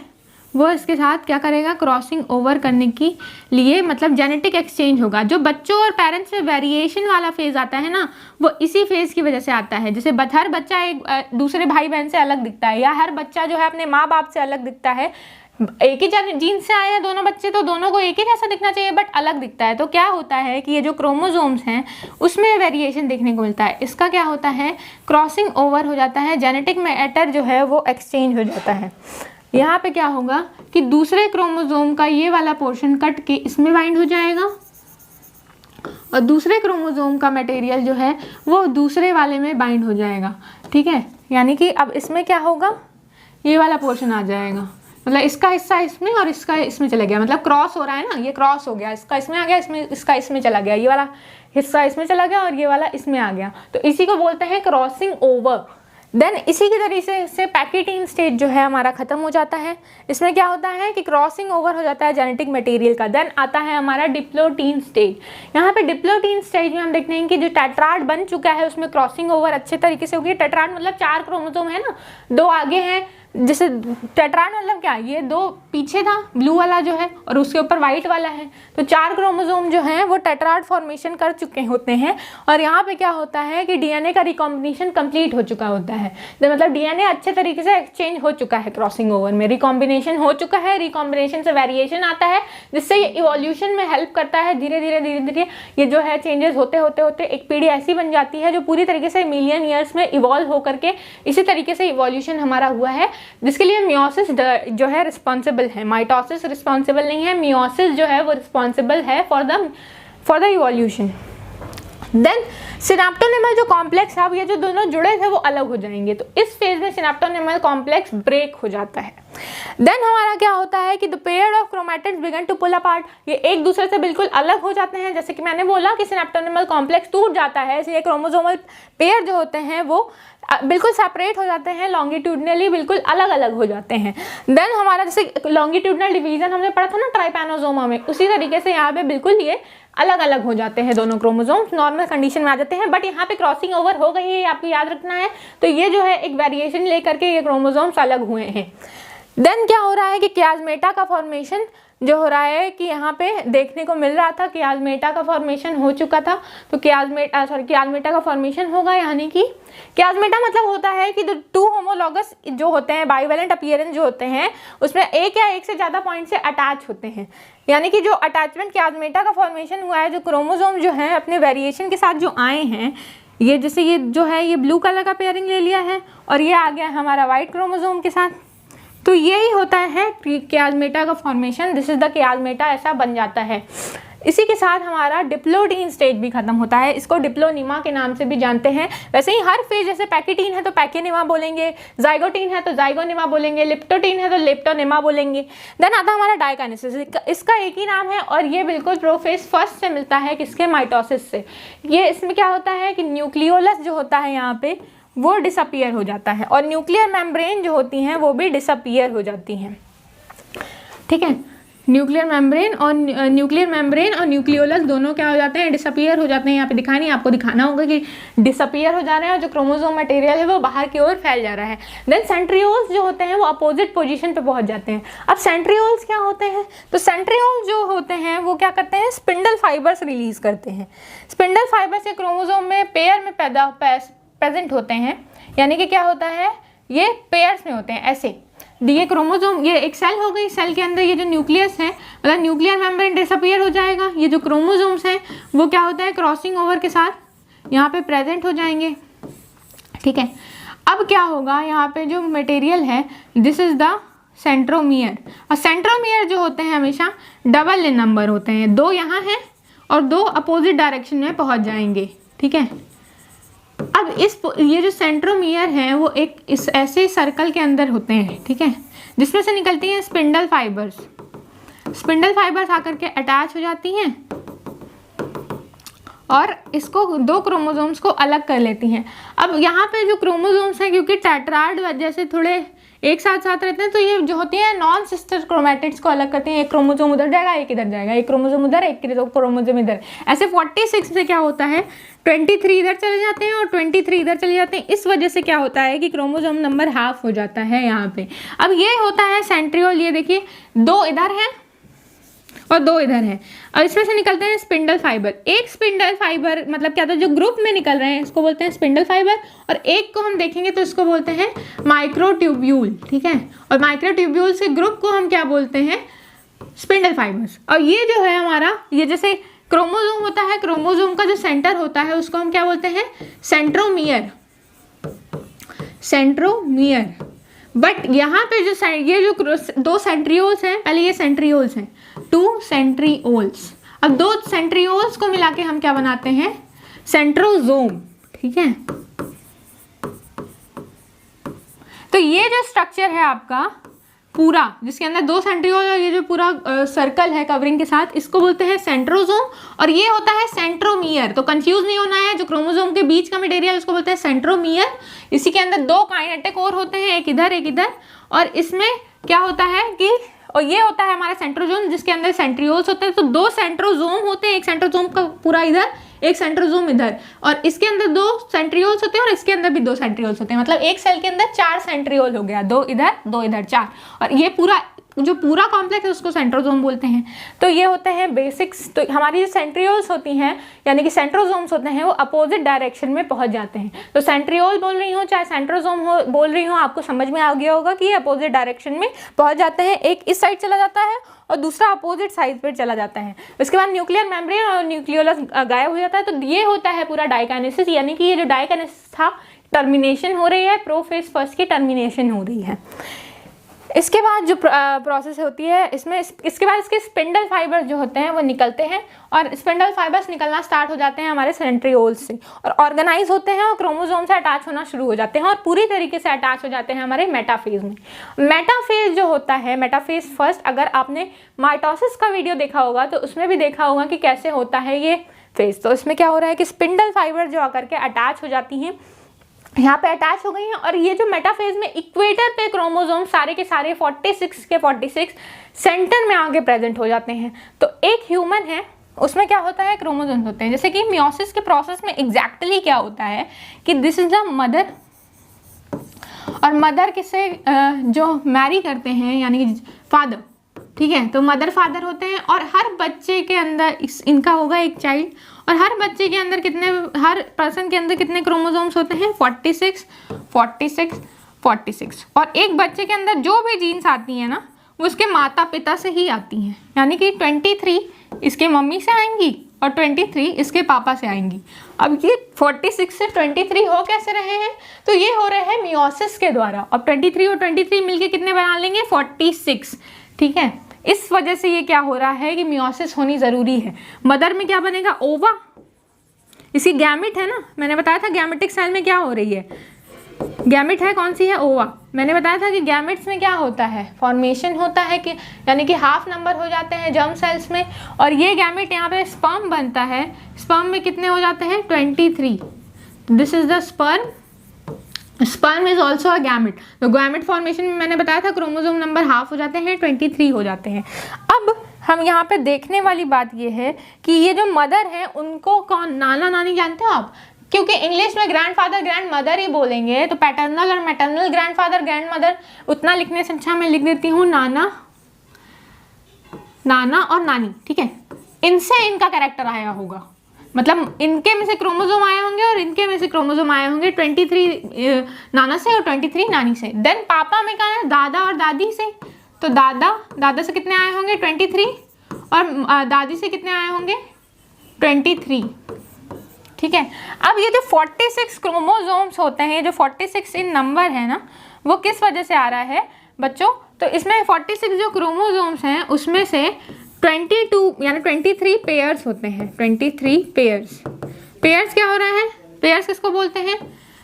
वो इसके साथ क्या करेगा, क्रॉसिंग ओवर करने के लिए, मतलब जेनेटिक एक्सचेंज होगा। जो बच्चों और पेरेंट्स में वेरिएशन वाला फेज आता है ना, वो इसी फेज की वजह से आता है। जैसे हर बच्चा एक दूसरे भाई बहन से अलग दिखता है, या हर बच्चा जो है अपने माँ बाप से अलग दिखता है, एक ही जीन से आए हैं दोनों बच्चे, तो दोनों को एक ही जैसा दिखना चाहिए, बट अलग दिखता है। तो क्या होता है कि ये जो क्रोमोसोम्स हैं उसमें वेरिएशन देखने को मिलता है। इसका क्या होता है, क्रॉसिंग ओवर हो जाता है, जेनेटिक मैटर जो है वो एक्सचेंज हो जाता है। यहाँ पे क्या होगा कि दूसरे क्रोमोसोम का ये वाला पोर्शन कट के इसमें बाइंड हो जाएगा और दूसरे क्रोमोसोम का मटेरियल जो है वो दूसरे वाले में बाइंड हो जाएगा। ठीक है, यानी कि अब इसमें क्या होगा, ये वाला पोर्शन आ जाएगा, मतलब इसका हिस्सा इसमें और इसका इसमें चला गया, मतलब क्रॉस हो रहा है ना, ये क्रॉस हो गया, इसका इसमें आ गया, इसमें इसका इसमें चला गया, ये वाला हिस्सा इसमें चला गया और ये वाला इसमें आ गया, तो इसी को बोलते हैं क्रॉसिंग ओवर। देन इसी के तरीके से पैकेटीन स्टेज जो है हमारा खत्म हो जाता है। इसमें क्या होता है कि क्रॉसिंग ओवर हो जाता है जेनेटिक मटेरियल का। देन आता है हमारा डिप्लोटीन स्टेज। यहाँ पे डिप्लोटीन स्टेज में हम देखते हैं कि जो टेट्राड बन चुका है उसमें क्रॉसिंग ओवर अच्छे तरीके से होगी। टेट्राड मतलब 4 क्रोमोसोम है ना, 2 आगे हैं, जैसे टेट्राड मतलब क्या, ये 2 पीछे था ब्लू वाला जो है और उसके ऊपर वाइट वाला है, तो 4 क्रोमोसोम जो हैं वो टेट्राड फॉर्मेशन कर चुके होते हैं। और यहाँ पे क्या होता है कि डीएनए का रिकॉम्बिनेशन कंप्लीट हो चुका होता है, तो मतलब डीएनए अच्छे तरीके से एक्सचेंज हो चुका है, क्रॉसिंग ओवर में रिकॉम्बिनेशन हो चुका है। रिकॉम्बिनेशन से वेरिएशन आता है जिससे ये इवोल्यूशन में हेल्प करता है। धीरे धीरे ये जो है चेंजेस होते होते एक पीढ़ी ऐसी बन जाती है जो पूरी तरीके से मिलियन ईयर्स में इवॉल्व होकर के इसी तरीके से इवोल्यूशन हमारा हुआ है, जिसके लिए मियोसिस जो है रिस्पॉन्सिबल है। माइटोसिस रिस्पॉन्सिबल नहीं है, मियोसिस जो है वो रिस्पॉन्सिबल है for the evolution. Then synaptonemal जो कॉम्प्लेक्स है, अब ये जो दोनों जुड़े थे वो अलग हो जाएंगे, तो इस फेज में सिनेप्टोनिमल कॉम्प्लेक्स ब्रेक हो जाता है। देन हमारा क्या होता है कि the pair of chromatids began to pull apart, ये एक दूसरे से बिल्कुल अलग हो जाते हैं। जैसे कि मैंने बोला कि सिनेप्टोनिमल कॉम्प्लेक्स टूट जाता है, इसलिए क्रोमोसोमल पेयर जो होते हैं वो बिल्कुल सेपरेट हो जाते हैं, लॉन्गिट्यूडनली बिल्कुल अलग अलग हो जाते हैं। देन हमारा जैसे लॉन्गिट्यूडनल डिवीजन हमने पढ़ा था ना ट्राइपैनोसोमा में, उसी तरीके से यहाँ पे बिल्कुल ये अलग अलग हो जाते हैं, दोनों क्रोमोसोम्स नॉर्मल कंडीशन में आ जाते हैं। बट यहाँ पे क्रॉसिंग ओवर हो गई है, आपको याद रखना है, तो ये जो है एक वेरिएशन लेकर के ये क्रोमोसोम्स अलग हुए हैं। देन क्या हो रहा है कि क्याजमेटा का फॉर्मेशन जो हो रहा है कि यहाँ पे देखने को मिल रहा था, क्याजमेटा का फॉर्मेशन हो चुका था, तो क्याजमेटा का फॉर्मेशन होगा, यानी कि क्याजमेटा मतलब होता है कि 2 होमोलॉगस जो होते हैं, बाइवेलेंट अपीयरेंस जो होते हैं, उसमें एक या एक से ज़्यादा पॉइंट से अटैच होते हैं, यानी कि जो अटैचमेंट क्याजमेटा का फॉर्मेशन हुआ है, जो क्रोमोसोम जो है अपने वेरिएशन के साथ जो आए हैं, ये जैसे ये जो है ये ब्लू कलर का पेयरिंग ले लिया है और ये आ गया हमारा वाइट क्रोमोसोम के साथ, तो यही होता है क्याजमेटा का फॉर्मेशन। दिस इज द क्याजमेटा, ऐसा बन जाता है। इसी के साथ हमारा डिप्लोटीन स्टेज भी खत्म होता है, इसको डिप्लोनिमा के नाम से भी जानते हैं। वैसे ही हर फेज, जैसे पैकेटीन है तो पैकेनिमा बोलेंगे, जाइगोटीन है तो जाइगोनिमा बोलेंगे, लिप्टोटीन है तो लिप्टोनिमा बोलेंगे। देन आता हमारा डायकाइनेसिस, इसका एक ही नाम है और ये बिल्कुल प्रोफेज फर्स्ट से मिलता है, किसके, माइटोसिस से। ये इसमें क्या होता है कि न्यूक्लियोलस जो होता है यहाँ पे वो डिसअपियर हो जाता है और न्यूक्लियर मेम्ब्रेन जो होती हैं वो भी डिसअपियर हो जाती हैं। ठीक है, न्यूक्लियर मेम्ब्रेन और न्यूक्लियोलस दोनों क्या हो जाते हैं, डिसअपियर हो जाते हैं। यहाँ पे दिखा नहीं, आपको दिखाना होगा कि डिसअपियर हो जा रहे हैं और जो क्रोमोसोम मटेरियल है वो बाहर की ओर फैल जा रहा है। देन सेंट्रियोल्स जो होते हैं वो अपोजिट पोजीशन पे पहुंच जाते हैं। अब सेंट्रियोल्स क्या होते हैं, तो सेंट्रियोल्स जो होते हैं वो क्या करते हैं, स्पिंडल फाइबर्स रिलीज करते हैं। स्पिंडल फाइबर्स के क्रोमोसोम में पेयर में प्रेजेंट होते हैं, यानी कि क्या होता है, ये पेयर्स में होते हैं ऐसे। ये क्रोमोसोम, ये एक सेल हो गई, सेल के अंदर ये जो न्यूक्लियस है, मतलब न्यूक्लियर मेम्ब्रेन डिसअपियर हो जाएगा। ये जो क्रोमोसोम्स हैं वो क्या होता है, क्रॉसिंग ओवर के साथ यहाँ पे प्रेजेंट हो जाएंगे। ठीक है, अब क्या होगा, यहाँ पे जो मटेरियल है, दिस इज द सेंट्रोमियर। और सेंट्रोमियर जो होते हैं हमेशा डबल इन नंबर होते हैं, 2 यहाँ हैं और 2 अपोजिट डायरेक्शन में पहुँच जाएंगे। ठीक है, अब ये जो सेंट्रोमियर है वो एक इस ऐसे सर्कल के अंदर होते हैं, ठीक है, जिसमें से निकलती हैं स्पिंडल फाइबर्स। स्पिंडल फाइबर्स आकर के अटैच हो जाती हैं और इसको 2 क्रोमोसोम्स को अलग कर लेती हैं। अब यहाँ पे जो क्रोमोसोम्स हैं, क्योंकि टेट्राड जैसे थोड़े एक साथ रहते हैं, तो ये जो होती है नॉन सिस्टर क्रोमैटिड्स को अलग करते हैं। एक क्रोमोसोम उधर जाएगा, एक इधर जाएगा, एक क्रोमोसोम उधर, एक क्रोमोसोम इधर। ऐसे 46 से क्या होता है, 23 इधर चले जाते हैं और 23 इधर चले जाते हैं। इस वजह से क्या होता है कि क्रोमोसोम नंबर हाफ हो जाता है यहाँ पे। अब ये होता है सेंट्रियोल, ये देखिए 2 इधर हैं और 2 इधर है। और इसमें से निकलते हैं स्पिंडल फाइबर। एक स्पिंडल फाइबर मतलब क्या था, जो ग्रुप में निकल रहे हैं इसको बोलते हैं स्पिंडल फाइबर, और एक को हम देखेंगे तो इसको बोलते हैं माइक्रोट्यूब्यूल, ठीक है। और माइक्रोट्यूब्यूल से ग्रुप को हम क्या बोलते हैं, स्पिंडल फाइबर्स। और ये जो है हमारा, ये जैसे क्रोमोसोम होता है, क्रोमोसोम का जो सेंटर होता है उसको हम क्या बोलते हैं, सेंट्रोमियर, सेंट्रोमियर। बट यहाँ पे जो ये जो 2 सेंट्रियोल्स हैं, पहले ये सेंट्रियोल्स हैं, 2 सेंट्रियोल्स। अब 2 सेंट्रियोल्स को मिला के हम क्या बनाते हैं, सेंट्रोजोम, ठीक है। तो ये जो स्ट्रक्चर है आपका पूरा, जिसके अंदर 2 सेंट्रियोल और ये जो पूरा सर्कल है कवरिंग के साथ, इसको बोलते हैं सेंट्रोजोम। और ये होता है सेंट्रोमियर। तो कंफ्यूज नहीं होना है, जो क्रोमोसोम के बीच का मटेरियल उसको बोलते हैं सेंट्रोमियर। इसी के अंदर 2 काइनेटिक और होते हैं, एक इधर एक इधर। और इसमें क्या होता है कि, और ये होता है हमारा सेंट्रोजोम जिसके अंदर सेंट्रियोल्स होते हैं। तो 2 सेंट्रोजोम होते हैं, एक सेंट्रोजोम का पूरा इधर, एक सेंट्रोजोम इधर। और इसके अंदर 2 सेंट्रियोल्स होते हैं और इसके अंदर भी 2 सेंट्रियोल्स होते हैं। मतलब एक सेल के अंदर 4 सेंट्रियोल हो गया, 2 इधर 2 इधर 4। और ये पूरा जो पूरा कॉम्प्लेक्स है उसको सेंट्रोजोम बोलते हैं। तो ये होते हैं बेसिक्स। तो हमारी जो सेंट्रियोल्स होती हैं यानी कि सेंट्रोजोम्स होते हैं, वो अपोजिट डायरेक्शन में पहुंच जाते हैं। तो सेंट्रियोल बोल रही हूँ चाहे सेंट्रोजोम हो बोल रही हूँ, आपको समझ में आ गया होगा कि ये अपोजिट डायरेक्शन में पहुंच जाते हैं। एक इस साइड चला जाता है और दूसरा अपोजिट साइड पर चला जाता है। उसके बाद न्यूक्लियर मेम्ब्रेन और न्यूक्लियोलस गायब हो जाता है। तो ये होता है पूरा डाइकाइनेसिस, यानी कि ये जो डाइकाइनेसिस था, टर्मिनेशन हो रही है, प्रोफेज फर्स्ट की टर्मिनेशन हो रही है। इसके बाद जो प्रोसेस होती है इसमें, इसके बाद इसके स्पिंडल फाइबर्स जो होते हैं वो निकलते हैं, और स्पिंडल फाइबर्स निकलना स्टार्ट हो जाते हैं हमारे सेंट्रियोल्स से, और ऑर्गेनाइज होते हैं और क्रोमोसोम से अटैच होना शुरू हो जाते हैं, और पूरी तरीके से अटैच हो जाते हैं हमारे मेटाफेज में। मेटाफेज जो होता है, मेटाफेज फर्स्ट, अगर आपने माइटोसिस का वीडियो देखा होगा तो उसमें भी देखा होगा कि कैसे होता है ये फेज। तो इसमें क्या हो रहा है कि स्पिंडल फाइबर जो आकर के अटैच हो जाती हैं, यहाँ पे अटैच हो गई हैं। और ये जो मेटाफेज में इक्वेटर पे क्रोमोसोम सारे के सारे 46 के 46 सेंटर में आगे प्रेजेंट हो जाते हैं। तो एक ह्यूमन है, उसमें क्या होता है, क्रोमोसोम्स होते हैं। जैसे कि मियोसिस के प्रोसेस में एग्जैक्टली क्या होता है कि दिस इज द मदर, और मदर किसे जो मैरी करते हैं यानी कि फादर, ठीक है। तो मदर फादर होते हैं, और हर बच्चे के अंदर इनका होगा एक चाइल्ड, और हर बच्चे के अंदर कितने, हर पर्सन के अंदर कितने क्रोमोसोम्स होते हैं, 46 46 46। और एक बच्चे के अंदर जो भी जीन्स आती हैं ना, वो उसके माता पिता से ही आती हैं। यानी कि 23 इसके मम्मी से आएंगी और 23 इसके पापा से आएंगी। अब ये 46 से 23 हो कैसे रहे हैं, तो ये हो रहे हैं मियोसिस के द्वारा। अब 23 और 23 मिलके कितने बना लेंगे, 46, ठीक है। इस वजह से ये क्या हो रहा है कि मियोसिस होनी ज़रूरी है। मदर में क्या बनेगा, ओवा, इसकी गैमेट है ना, मैंने बताया था गैमेटिक सेल में क्या हो रही है, गैमेट है कौन सी है, ओवा। मैंने बताया था कि गैमेट्स में क्या होता है, फॉर्मेशन होता है कि यानी कि हाफ नंबर हो जाते हैं जर्म सेल्स में, और ये गैमेट यहाँ पे स्पर्म बनता है। स्पर्म में कितने हो जाते हैं, 23। This is the sperm, sperm is also a gamete. तो गैमेट फॉर्मेशन में मैंने बताया था क्रोमोसोम नंबर हाफ हो जाते हैं, 23 हो जाते हैं। अब हम यहाँ पे देखने वाली बात ये है कि ये जो मदर है उनको कौन, नाना नानी जानते हो आप, क्योंकि इंग्लिश में ग्रैंडफादर ग्रैंड मदर ही बोलेंगे, तो पैटर्नल और मैटर्नल ग्रैंडफादर ग्रैंड मदर उतना लिखने से अच्छा मैं लिख देती हूँ नाना, नाना और नानी, ठीक है। इनसे इनका कैरेक्टर आया होगा, मतलब इनके में से क्रोमोसोम आए होंगे और इनके में से क्रोमोसोम आए होंगे, 23 नाना से और 23 नानी से। देन पापा में क्या है, दादा और दादी से। तो दादा से कितने आए होंगे, 23, और दादी से कितने आए होंगे, 23, ठीक है। अब ये जो 46 क्रोमोसोम्स होते हैं, जो 46 इन नंबर है ना, वो किस वजह से आ रहा है बच्चों, तो इसमें 46 जो क्रोमोसोम्स हैं उसमें से 22 यानी 23 पेयर्स होते हैं, 23 पेयर्स। पेयर्स क्या हो रहा है, पेयर्स किसको बोलते हैं,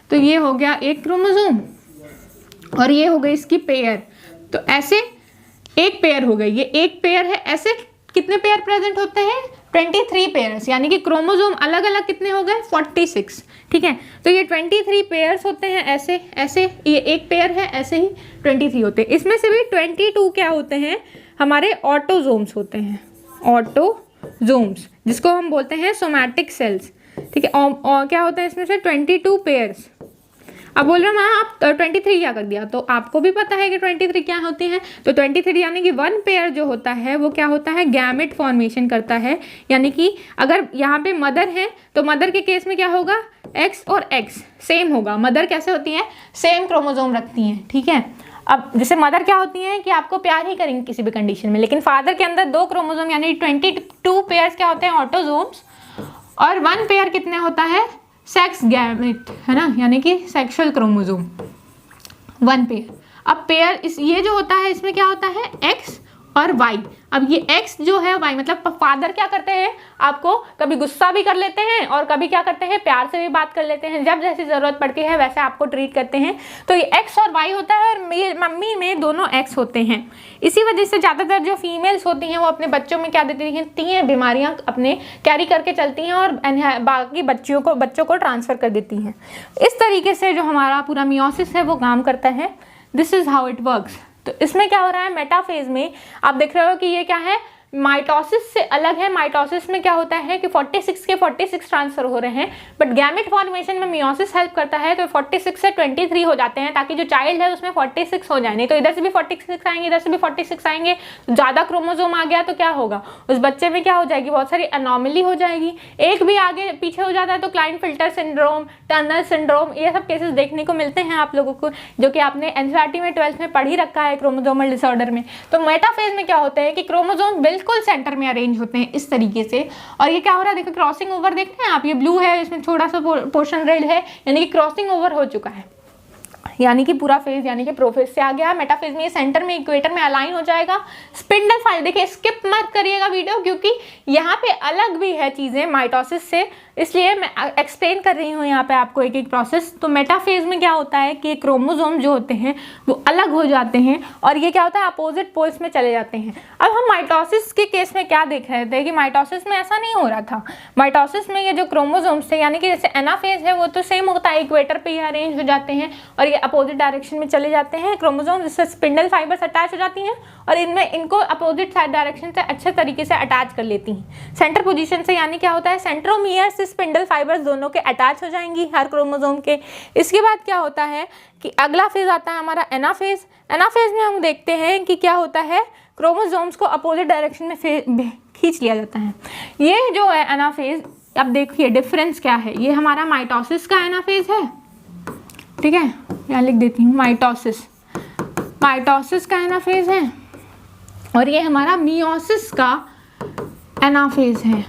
तो ये हो गया एक क्रोमोसोम और ये हो गई इसकी पेयर। तो ऐसे एक पेयर हो गई, ये एक पेयर है। ऐसे कितने पेयर प्रेजेंट होते हैं, 23 पेयर्स, यानी कि क्रोमोसोम अलग अलग कितने हो गए, 46, ठीक है। तो ये 23 पेयर्स होते हैं, ऐसे ऐसे, ये एक पेयर है, ऐसे ही 23 होते हैं। इसमें से भी 22 क्या होते हैं, हमारे ऑटोजोम्स होते हैं, ऑटोजोम्स, जिसको हम बोलते हैं सोमैटिक सेल्स, ठीक है। और क्या होता है इसमें से 22 पेयर्स। अब बोल रहे हैं मैम आप 23 क्या कर दिया, तो आपको भी पता है कि 23 क्या होती है। तो 23 यानी कि 1 पेयर जो होता है वो क्या होता है, गैमेट फॉर्मेशन करता है। यानी कि अगर यहाँ पे मदर है तो मदर के केस में क्या होगा, एक्स और एक्स सेम होगा। मदर कैसे होती है, सेम क्रोमोजोम रखती हैं, ठीक है। अब जैसे मदर क्या होती है कि आपको प्यार ही करेंगे किसी भी कंडीशन में, लेकिन फादर के अंदर 2 क्रोमोजोम यानी 22 पेयर्स क्या होते हैं, ऑटोजोम्स, और 1 पेयर कितने होता है, सेक्स गैमेट, है ना, यानी कि सेक्सुअल क्रोमोजोम 1 पेयर। अब पेयर ये जो होता है इसमें क्या होता है, एक्स और वाई। अब ये एक्स जो है वाई, मतलब फादर क्या करते हैं, आपको कभी गुस्सा भी कर लेते हैं और कभी क्या करते हैं, प्यार से भी बात कर लेते हैं, जब जैसी जरूरत पड़ती है वैसे आपको ट्रीट करते हैं। तो ये एक्स और वाई होता है, और मम्मी में दोनों एक्स होते हैं। इसी वजह से ज़्यादातर जो फीमेल्स होती हैं वो अपने बच्चों में क्या देती हैं, 3 बीमारियाँ अपने कैरी करके चलती हैं और बाकी बच्चों को ट्रांसफ़र कर देती हैं। इस तरीके से जो हमारा पूरा मियोसिस है वो काम करता है। This is how it works. तो इसमें क्या हो रहा है, मेटाफेज में आप देख रहे हो कि ये क्या है, माइटोसिस से अलग है। माइटोसिस में क्या होता है कि 46 के 46 ट्रांसफर हो रहे हैं, बट गैमेट फॉर्मेशन में मियोसिस हेल्प करता है, तो 46 से 23 हो जाते हैं, ताकि जो चाइल्ड है उसमें 46 हो जाए। नहीं तो इधर से भी 46 आएंगे, इधर से भी 46 आएंगे, तो ज़्यादा क्रोमोजोम आ गया तो क्या होगा, उस बच्चे में क्या हो जाएगी, बहुत सारी अनोमली हो जाएगी। एक भी आगे पीछे हो जाता है तो क्लाइनफिल्टर सिंड्रोम, टर्नर सिंड्रोम, ये सब केसेस देखने को मिलते हैं आप लोगों को, जो कि आपने एनसीईआरटी में 12th में पढ़ ही रखा है क्रोमोजोमल डिसऑर्डर में। तो मेटाफेज में क्या होता है कि क्रोमोजोम बिल्कुल सेंटर में अरेंज होते हैं इस तरीके से। और ये क्या हो रहा है, देखो क्रॉसिंग ओवर देख रहे हैं आप, ये ब्लू है, इसमें थोड़ा सा पोर्शन रेड है, यानी कि क्रॉसिंग ओवर हो चुका है, यानी कि पूरा फेज यानी कि प्रोफेज से आ गया। मेटाफेज में ये सेंटर में इक्वेटर में अलाइन हो जाएगा। स्पिंडल फाइबर, देखिए स्किप मत करिएगा वीडियो, क्योंकि यहाँ पे अलग भी है चीज़ें माइटोसिस से, इसलिए मैं एक्सप्लेन कर रही हूँ यहाँ पे आपको एक एक प्रोसेस। तो मेटाफेज में क्या होता है कि क्रोमोजोम जो होते हैं वो अलग हो जाते हैं, और ये क्या होता है, अपोजिट पोल्स में चले जाते हैं। अब हम माइटोसिस के केस में क्या देख रहे थे कि माइटोसिस में ऐसा नहीं हो रहा था। माइटोसिस में ये जो क्रोमोजोम्स थे, यानी कि जैसे एनाफेज है वो तो सेम होता है, इक्वेटर पे ही अरेंज हो जाते हैं और ये अपोजिट डायरेक्शन में चले जाते हैं क्रोमोजोम, जिससे स्पिंडल फाइबर्स अटैच हो जाती हैं और इनको अपोजिट साइड डायरेक्शन से अच्छे तरीके से अटैच कर लेती हैं सेंटर पोजीशन से। यानी क्या होता है, सेंट्रोमियर से स्पिंडल फाइबर्स दोनों के अटैच हो जाएंगी हर क्रोमोजोम के। इसके बाद क्या होता है कि अगला फेज आता है हमारा एनाफेज। एनाफेज में हम देखते हैं कि क्या होता है, क्रोमोजोम्स को अपोजिट डायरेक्शन में खींच लिया जाता है। ये जो है एनाफेज, अब देखिए डिफरेंस क्या है, ये हमारा माइटोसिस का एनाफेज है, ठीक है, यहाँ लिख देती हूँ माइटोसिस का एनाफेज है, और ये हमारा मियोसिस का एनाफेज है।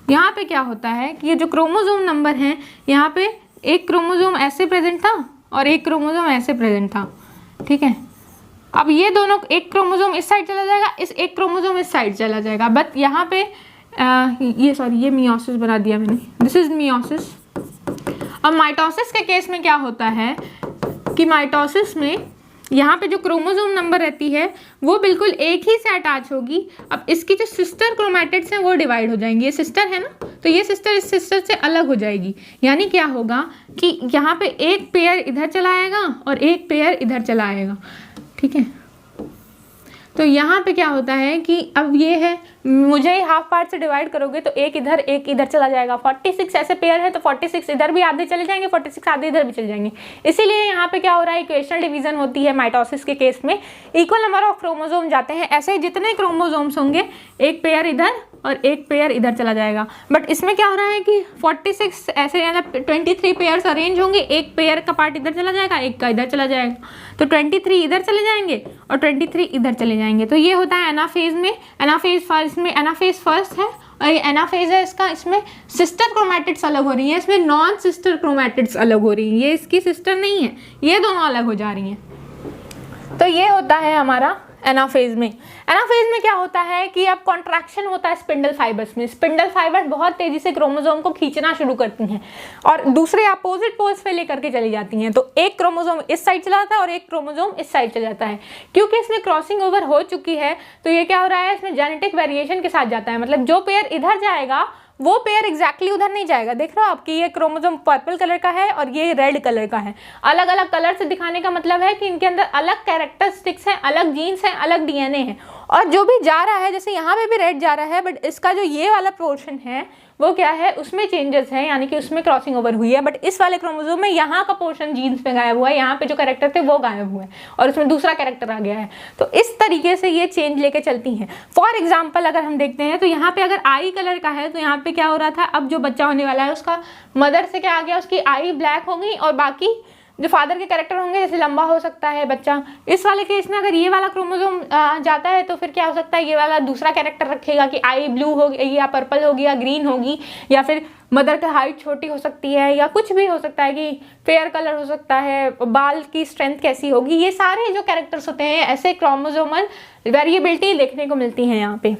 यहाँ पे क्या होता है कि ये जो क्रोमोजोम नंबर हैं, यहाँ पे एक क्रोमोजोम ऐसे प्रेजेंट था और एक क्रोमोजोम ऐसे प्रेजेंट था, ठीक है। अब ये दोनों, एक क्रोमोजोम इस साइड चला जाएगा, एक क्रोमोजोम इस साइड चला जाएगा, बट यहाँ पे ये मियोसिस बना दिया मैंने, दिस इज मियोसिस। अब माइटोसिस के केस में क्या होता है कि माइटोसिस में यहाँ पे जो क्रोमोजोम नंबर रहती है वो बिल्कुल एक ही से अटैच होगी। अब इसकी जो सिस्टर क्रोमैटिड्स हैं वो डिवाइड हो जाएंगी, ये सिस्टर है ना, तो ये सिस्टर इस सिस्टर से अलग हो जाएगी। यानी क्या होगा कि यहाँ पे एक पेयर इधर चला आएगा और एक पेयर इधर चला आएगा, ठीक है। तो यहाँ पे क्या होता है कि अब ये है, मुझे हाफ पार्ट से डिवाइड करोगे तो एक इधर चला जाएगा। 46 ऐसे पेयर है तो 46 इधर भी आधे चले जाएंगे, 46 आधे इधर भी चले जाएंगे। इसीलिए यहाँ पे क्या हो रहा है, इक्वेशनल डिवीजन होती है माइटोसिस के केस में, इक्वल नंबर ऑफ क्रोमोजोम जाते हैं। ऐसे ही जितने क्रोमोजोम्स होंगे एक पेयर इधर और एक पेयर इधर चला जाएगा। बट इसमें क्या हो रहा है कि 46 ऐसे यानी 23 पेयर्स अरेंज होंगे, एक पेयर का पार्ट इधर चला जाएगा, एक का इधर चला जाएगा, तो 23 इधर चले जाएंगे और 23 इधर चले जाएंगे। तो ये होता है एनाफेज में। एनाफेज फर्स्ट है और ये एनाफेज है इसका, इसमें सिस्टर क्रोमैटिड्स अलग हो रही हैं, इसमें नॉन सिस्टर क्रोमैटिड्स अलग हो रही हैं, ये इसकी सिस्टर नहीं है, ये दोनों अलग हो जा रही हैं। तो ये होता है हमारा एनाफेज में। एनाफेज में क्या होता है कि अब कॉन्ट्रैक्शन होता है स्पिंडल फाइबर्स में। स्पिंडल फाइबर बहुत तेजी से क्रोमोजोम को खींचना शुरू करती हैं और दूसरे अपोजिट पोल्स पे लेकर के चली जाती हैं। तो एक क्रोमोजोम इस साइड चला जाता है और एक क्रोमोजोम इस साइड चला जाता है। क्योंकि इसमें क्रॉसिंग ओवर हो चुकी है तो ये क्या हो रहा है, इसमें जेनेटिक वेरिएशन के साथ जाता है। मतलब जो पेयर इधर जाएगा वो पेयर एग्जैक्टली उधर नहीं जाएगा। देख रहे हो आपकी ये क्रोमोसोम पर्पल कलर का है और ये रेड कलर का है। अलग अलग कलर से दिखाने का मतलब है कि इनके अंदर अलग कैरेक्टरिस्टिक्स हैं, अलग जीन्स हैं, अलग डीएनए है और जो भी जा रहा है, जैसे यहाँ पे भी रेड जा रहा है, बट इसका जो ये वाला पोर्शन है वो क्या है, उसमें चेंजेस है, यानी कि उसमें क्रॉसिंग ओवर हुई है। बट इस वाले क्रोमोसोम में यहाँ का पोर्शन जीन्स में गायब हुआ है, यहाँ पे जो कैरेक्टर थे वो गायब हुए और उसमें दूसरा कैरेक्टर आ गया है। तो इस तरीके से ये चेंज लेके चलती हैं। फॉर एग्जाम्पल अगर हम देखते हैं तो यहाँ पे अगर आई कलर का है तो यहाँ पे क्या हो रहा था, अब जो बच्चा होने वाला है उसका मदर से क्या आ गया, उसकी आई ब्लैक हो गई और बाकी जो फादर के कैरेक्टर होंगे, जैसे लंबा हो सकता है बच्चा, इस वाले केस में अगर ये वाला क्रोमोसोम जाता है तो फिर क्या हो सकता है, ये वाला दूसरा कैरेक्टर रखेगा कि आई ब्लू होगी या पर्पल होगी या ग्रीन होगी, या फिर मदर की हाइट छोटी हो सकती है, या कुछ भी हो सकता है कि फेयर कलर हो सकता है, बाल की स्ट्रेंथ कैसी होगी। ये सारे जो कैरेक्टर्स होते हैं ऐसे क्रोमोसोमल वेरिएबिलिटी देखने को मिलती है यहाँ पे।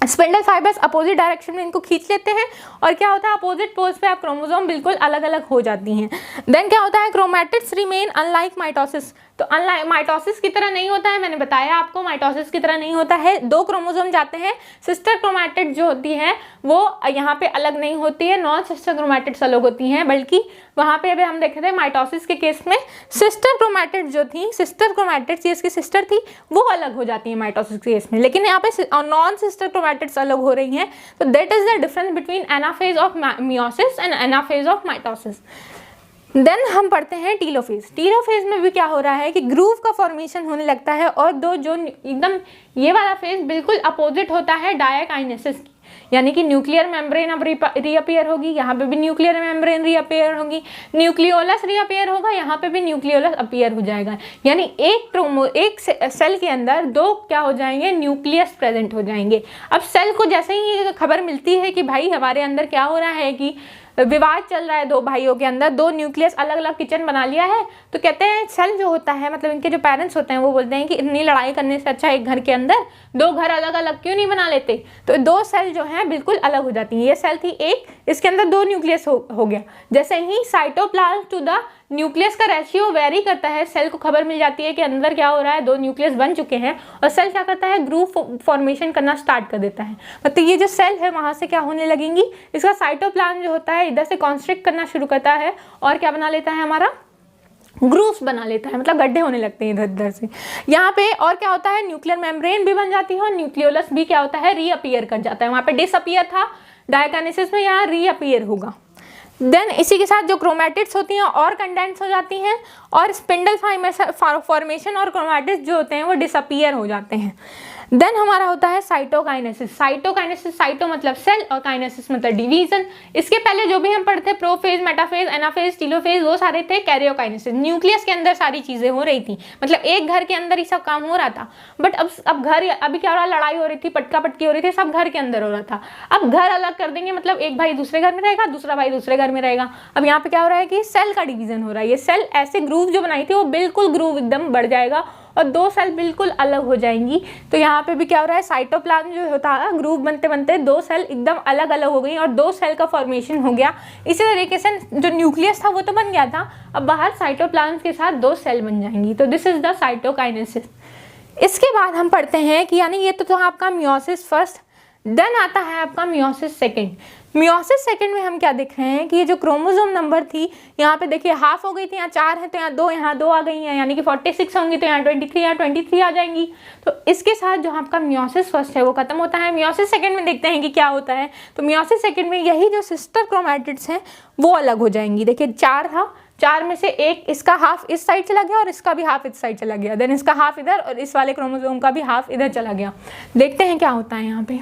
स्पिंडल फाइबर्स अपोजिट डायरेक्शन में इनको खींच लेते हैं और क्या होता है, अपोजिट पोल्स पे आप क्रोमोसोम बिल्कुल अलग अलग हो जाती हैं। देन क्या होता है, क्रोमैटिड्स रिमेन अनलाइक माइटोसिस। तो अनलाइक माइटोसिस की तरह नहीं होता है, मैंने बताया आपको माइटोसिस की तरह नहीं होता है। दो क्रोमोसोम जाते हैं, सिस्टर क्रोमैटिड जो होती है वो यहाँ पे अलग नहीं होती है, नॉन सिस्टर क्रोमैटिड्स अलग होती हैं, बल्कि वहाँ पे अभी हम देखे थे माइटोसिस के केस में सिस्टर क्रोमैटिड जो थी, सिस्टर क्रोमैटिड्स इसकी सिस्टर थी, वो अलग हो जाती है माइटोसिस के केस में, लेकिन यहाँ पे नॉन सिस्टर क्रोमैटिड्स अलग हो रही हैं। तो that is the difference between anaphase of meiosis and anaphase of mitosis. Then हम पढ़ते हैं टीलोफेज। टीलोफेज में भी क्या हो रहा है कि ग्रूव का फॉर्मेशन होने लगता है और दो जो एकदम ये वाला फेज बिल्कुल अपोजिट होता है डायकाइनेसिस की, यानी कि न्यूक्लियर मेम्ब्रेन अब रीअपियर होगी, यहाँ पे भी न्यूक्लियर मेम्ब्रेन रीअपियर होगी, न्यूक्लियोलस रीअपियर होगा, यहाँ पे भी न्यूक्लियोलस अपीयर हो जाएगा। यानी एक सेल के अंदर दो क्या हो जाएंगे, न्यूक्लियस प्रेजेंट हो जाएंगे। अब सेल को जैसे ही खबर मिलती है कि भाई हमारे अंदर क्या हो रहा है कि विवाद चल रहा है दो भाइयों के अंदर, दो न्यूक्लियस अलग अलग किचन बना लिया है, तो कहते हैं सेल जो होता है, मतलब इनके जो पेरेंट्स होते हैं वो बोलते हैं कि इतनी लड़ाई करने से अच्छा एक घर के अंदर दो घर अलग अलग क्यों नहीं बना लेते। तो दो सेल जो हैं बिल्कुल अलग हो जाती हैं। ये सेल थी एक, इसके अंदर दो न्यूक्लियस हो गया। जैसे ही साइटोप्लाज्म टू द न्यूक्लियस का रेशियो वेरी करता है, सेल को खबर मिल जाती है कि अंदर क्या हो रहा है, दो न्यूक्लियस बन चुके हैं, और सेल क्या करता है, ग्रूव फॉर्मेशन करना स्टार्ट कर देता है। मतलब ये जो सेल है वहां से क्या होने लगेंगी, इसका साइटोप्लाज्म जो होता है इधर से कॉन्स्ट्रिक्ट करना शुरू करता है और क्या बना लेता है, हमारा ग्रूव्स बना लेता है, मतलब गड्ढे होने लगते हैं इधर उधर से। यहाँ पे और क्या होता है, न्यूक्लियर मेम्ब्रेन भी बन जाती है और न्यूक्लियोलस भी क्या होता है, रीअपियर कर जाता है। वहाँ पे डिसअपियर था डायकाइनेसिस में, यहाँ रीअपियर होगा। देन इसी के साथ जो क्रोमैटिड्स होती हैं और कंडेंस हो जाती हैं और स्पिंडल फॉर्मेशन और क्रोमैटिड्स जो होते हैं वो डिसअपियर हो जाते हैं। देन हमारा होता है साइटोकाइनेसिस। साइटोकाइनेसिस, साइटो मतलब सेल और काइनेसिस मतलब डिवीजन। इसके पहले जो भी हम पढ़ते प्रोफेज, मेटाफेज, एनाफेज, टीलोफेज, वो सारे थे कैरियोकाइनेसिस। न्यूक्लियस के अंदर सारी चीजें हो रही थी, मतलब एक घर के अंदर ही सब काम हो रहा था। बट अब घर, अभी क्या हो रहा, लड़ाई हो रही थी, पटका पटकी हो रही थी, सब घर के अंदर हो रहा था। अब घर अलग कर देंगे, मतलब एक भाई दूसरे घर में रहेगा, दूसरा भाई दूसरे घर में रहेगा। अब यहाँ पे क्या हो रहा है कि सेल का डिवीजन हो रहा है। ये सेल ऐसे ग्रूव जो बनाई थी वो बिल्कुल ग्रूव एकदम बढ़ जाएगा और दो सेल बिल्कुल अलग हो जाएंगी। तो यहाँ पे भी क्या हो रहा है, साइटोप्लाज्म जो होता है ग्रूव बनते बनते दो सेल एकदम अलग अलग हो गई और दो सेल का फॉर्मेशन हो गया। इसी तरीके से जो न्यूक्लियस था वो तो बन गया था, अब बाहर साइटोप्लाज्म के साथ दो सेल बन जाएंगी। तो दिस इज द साइटोकाइनेसिस। इसके बाद हम पढ़ते हैं कि यानी ये तो आपका मियोसिस फर्स्ट, देन आता है आपका मियोसिस सेकेंड। मियोसिस सेकेंड में हम क्या देख रहे हैं कि ये जो क्रोमोसोम नंबर थी, यहाँ पे देखिए हाफ हो गई थी, यहाँ 4 है तो यहाँ दो आ गई हैं, यानी कि 46 होंगी तो यहाँ 23 आ जाएंगी। तो इसके साथ जो आपका मियोसिस फर्स्ट है वो खत्म होता है। मियोसिस सेकेंड में देखते हैं कि क्या होता है। तो मियोसिस सेकेंड में यही जो सिस्टर क्रोमैटिड्स हैं वो अलग हो जाएंगी। देखिए 4 था, 4 में से एक इसका हाफ इस साइड चला गया और इसका भी हाफ इस साइड चला गया, देन इसका हाफ इधर और इस वाले क्रोमोसोम का भी हाफ इधर चला गया। देखते हैं क्या होता है। यहाँ पे